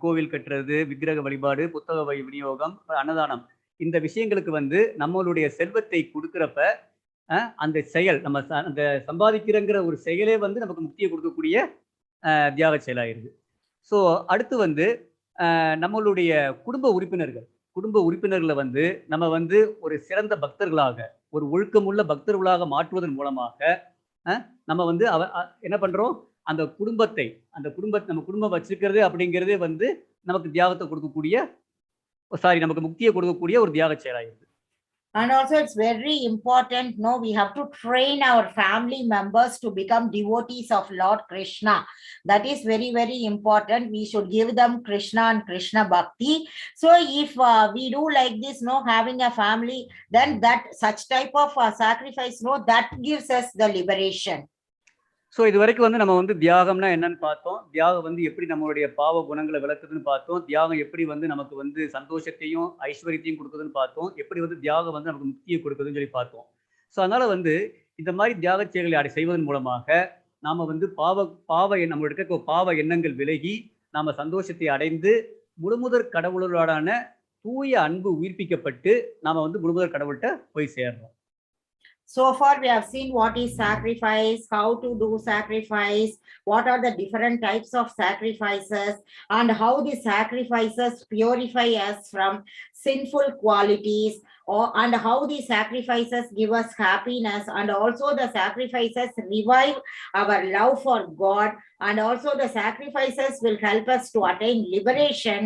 கோவில் கட்டுறது, விக்கிரக வழிபாடு, புத்தக விநியோகம், அன்னதானம், இந்த விஷயங்களுக்கு வந்து நம்மளுடைய செல்வத்தை கொடுக்குறப்ப அந்த செயல் நம்ம அந்த சம்பாதிக்கிறங்கிற ஒரு செயலே வந்து நமக்கு முக்தியை கொடுக்கக்கூடிய தியாக செயலாயிருது. ஸோ அடுத்து வந்து நம்மளுடைய குடும்ப உறுப்பினர்களை வந்து நம்ம வந்து ஒரு சிறந்த பக்தர்களாக, ஒரு ஒழுக்கமுள்ள பக்தர்களாக மாற்றுவதன் மூலமாக நம்ம வந்து என்ன பண்றோம், அந்த குடும்பத்தை நம்ம குடும்பம் வச்சிருக்கிறது அப்படிங்கிறதே வந்து நமக்கு தியாகத்தை கொடுக்கக்கூடிய, நமக்கு முக்தியை கொடுக்கக்கூடிய ஒரு தியாக செயலாயிருது. And also it's very important, no, we have to train our family members to become devotees of Lord Krishna. That is very, very important. We should give them Krishna and Krishna Bhakti. So if we do like this, no, having a family, then that such type of sacrifice, no, that gives us the liberation. So இது வரைக்கும் வந்து நம்ம வந்து தியாகம்னா என்னன்னு பார்த்தோம், தியாகம் வந்து எப்படி நம்மளுடைய பாவ குணங்களை விளக்குதுன்னு பார்த்தோம், தியாகம் எப்படி வந்து நமக்கு வந்து சந்தோஷத்தையும் ஐஸ்வர்யத்தையும் கொடுக்குதுன்னு பார்த்தோம், எப்படி வந்து தியாகம் வந்து நமக்கு முக்தியை கொடுக்குதுன்னு சொல்லி பார்த்தோம். ஸோ அதனால வந்து இந்த மாதிரி தியாக செயல்களை செய்வதன் மூலமாக நாம வந்து நம்மளுடைய இருக்க பாவ எண்ணங்கள் விலகி நாம சந்தோஷத்தை அடைந்து முழுமுதற் கடவுளோடான தூய அன்பு உயிர்ப்பிக்கப்பட்டு நாம வந்து முழுமுதற் கடவுள்கிட்ட போய் சேர்றோம். So far we have seen what is sacrifice, how to do sacrifice, what are the different types of sacrifices, and how the sacrifices purify us from sinful qualities, and how the sacrifices give us happiness, and also the sacrifices revive our love for God, and also the sacrifices will help us to attain liberation.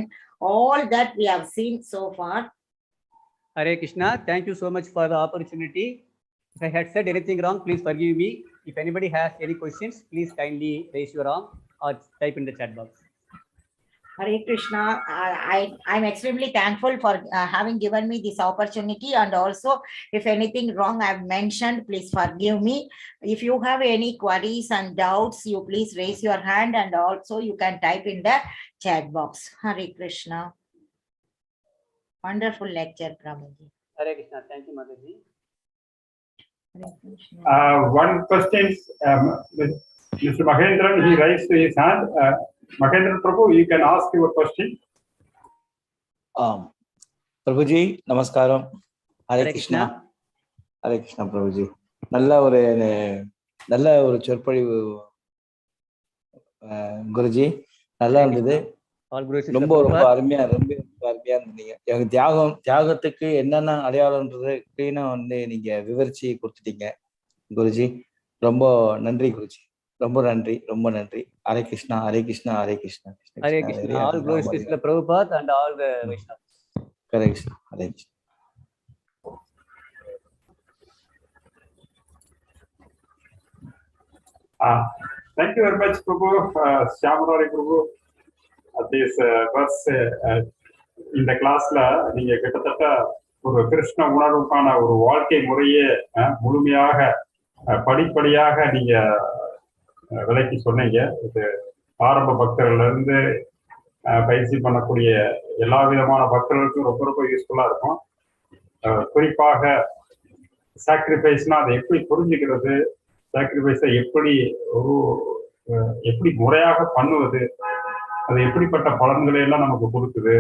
All that we have seen so far. Hare Krishna, thank you so much for the opportunity. If I had said anything wrong, please forgive me. If anybody has any questions, please kindly raise your arm or type in the chat box. Hare Krishna, I'm extremely thankful for having given me this opportunity, and also if anything wrong I've mentioned, please forgive me. If you have any queries and doubts, you please raise your hand, and also you can type in the chat box. Hare Krishna. Wonderful lecture, Prabhuji. Hare Krishna, thank you, Mataji. One question, Mr. Mahendran, he raised his hand. Mahendran Prabhu, you can ask your question. Prabhuji, namaskaram. Hare Krishna. Hare Krishna, Prabhuji. நல்ல ஒரு சொற்பொழிவு குருஜி, நல்லா இருந்தது. ரொம்ப அருமையா இருந்தீங்க. தியாகத்துக்கு என்னென்ன அடையாளம்ன்றது கிளீனா வந்து நீங்க விவரிச்சு கொடுத்துட்டீங்க குருஜி. ரொம்ப நன்றி குருஜி, ரொம்ப நன்றி. Hare Krishna, Hare Krishna, Hare Krishna. Hare Krishna. All glories to Srila Prabhupada and all the Vaishnavas. Hare Krishna, Hare Krishna. Thank you very much, Prabhu. Shyam Prabhu. This verse இந்த கிளாஸ்ல நீங்க கிட்டத்தட்ட ஒரு கிருஷ்ண உணர்வுக்கான ஒரு வாழ்க்கை முறையே முழுமையாக படிப்படியாக நீங்க விளக்கி சொன்னீங்க. இது ஆரம்ப பக்தர்கள்ல இருந்து பயிற்சி பண்ணக்கூடிய எல்லா விதமான பக்தர்களுக்கும் ரொம்ப ரொம்ப யூஸ்ஃபுல்லா இருக்கும். குறிப்பாக சாக்ரிஃபைஸ்னா அதை எப்படி புரிஞ்சுக்கிறது, சாக்ரிஃபைஸை எப்படி முறையாக பண்ணுவது, அது எப்படிப்பட்ட பலன்களை எல்லாம் நமக்கு கொடுக்குது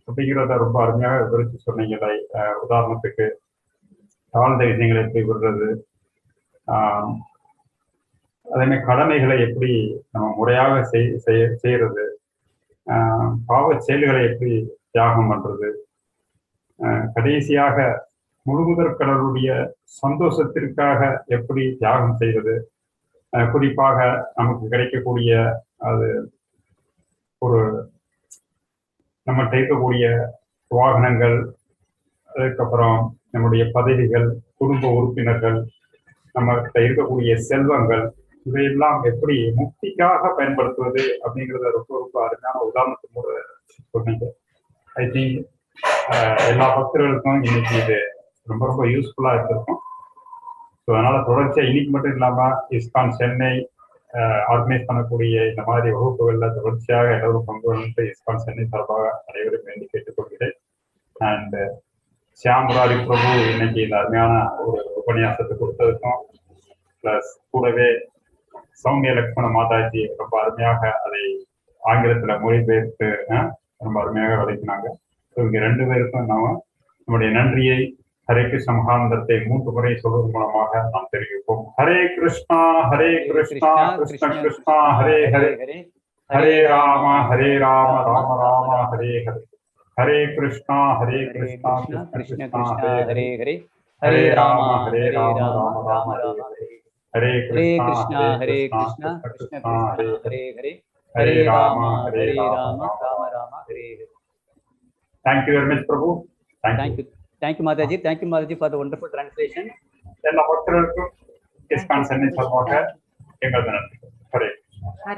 அப்படிங்கிறத ரொம்ப அருமையாக விவரித்து சொன்னீங்க. உதாரணத்துக்கு தாழ்ந்த விஷயங்களை எப்படி விடுறது, அதே மாதிரி கடமைகளை எப்படி நம்ம முறையாக செய்யறது, பாவ செயல்களை எப்படி தியாகம் பண்றது, கடைசியாக முழுமுதற் கடவுளுடைய சந்தோஷத்திற்காக எப்படி தியாகம் செய்வது, குறிப்பாக நமக்கு கிடைக்கக்கூடிய அது ஒரு நம்மகிட்ட இருக்கக்கூடிய வாகனங்கள், அதுக்கப்புறம் நம்முடைய பதவிகள், குடும்ப உறுப்பினர்கள், நம்மகிட்ட இருக்கக்கூடிய செல்வங்கள், இதையெல்லாம் எப்படி முக்திக்காக பயன்படுத்துவது அப்படிங்கிறத ரொம்ப ரொம்ப அருமையான உதாரணத்துக்கு சொன்னீங்க. ஐ திங்க் எல்லா பக்தர்களுக்கும் இன்னைக்கு இது ரொம்ப ரொம்ப யூஸ்ஃபுல்லா இருந்திருக்கும். ஸோ அதனால தொடர்ச்சியா இன்னைக்கு மட்டும் இல்லாம இஸ்கான் சென்னை ஆர்கனைஸ் பண்ணக்கூடிய இந்த மாதிரி வகுப்புகள்ல தொடர்ச்சியாக எல்லோரும் பங்கு கொண்டு இஸ்கான் சென்னை சார்பாக அனைவரும் வேண்டி கேட்டுக்கொள்கிறேன். அண்ட் ஷியாம் முராரி பிரபு இன்னைக்கு இந்த அருமையான ஒரு உபன்யாசத்தை கொடுத்ததுக்கும், பிளஸ் கூடவே சௌமிய லக்ஷ்மண மாதாஜி ரொம்ப அருமையாக அதை ஆங்கிலத்துல மொழிபெயர்த்து ரொம்ப அருமையாக விளக்கினாங்க. இவங்க 2 பேருக்கும் நம்முடைய நன்றியை ஹரே கிருஷ்ண மகாமந்திரத்தை 3 முறை சொல்வதன் மூலமாக நாம் தெரிவிப்போம். Hare Krishna Krishna Krishna Hare Hare, Hare Rama Rama Rama Hare Hare, Hare Krishna Krishna Krishna Hare Hare, Hare Rama Rama Rama Hare Hare, Hare Krishna Krishna Krishna Hare Hare, Hare Rama Rama Rama Hare Hare. Thank you very much, Prabhu. Thank you, Mataji. Thank you, Mataji, for the wonderful translation. எல்லா பக்தர்களுக்கும் ISKCON சென்னை சார்பாக எங்களது நன்றி. ஹரே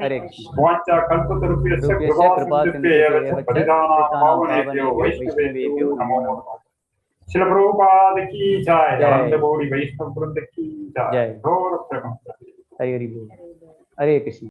ஹரே வாச்சா கல்பத்ருப்யஸ்ய கிருபாசிந்துப்யேவ பரிதானா பாவனேப்யோ வைஷ்ணவேப்யோ நமோ நமः. श्रील प्रभुपाद की जय, आनंद गौरी वैष्णव वृंद की जय. गौर प्रेम. हरे हरि बोल. हरे कृष्ण.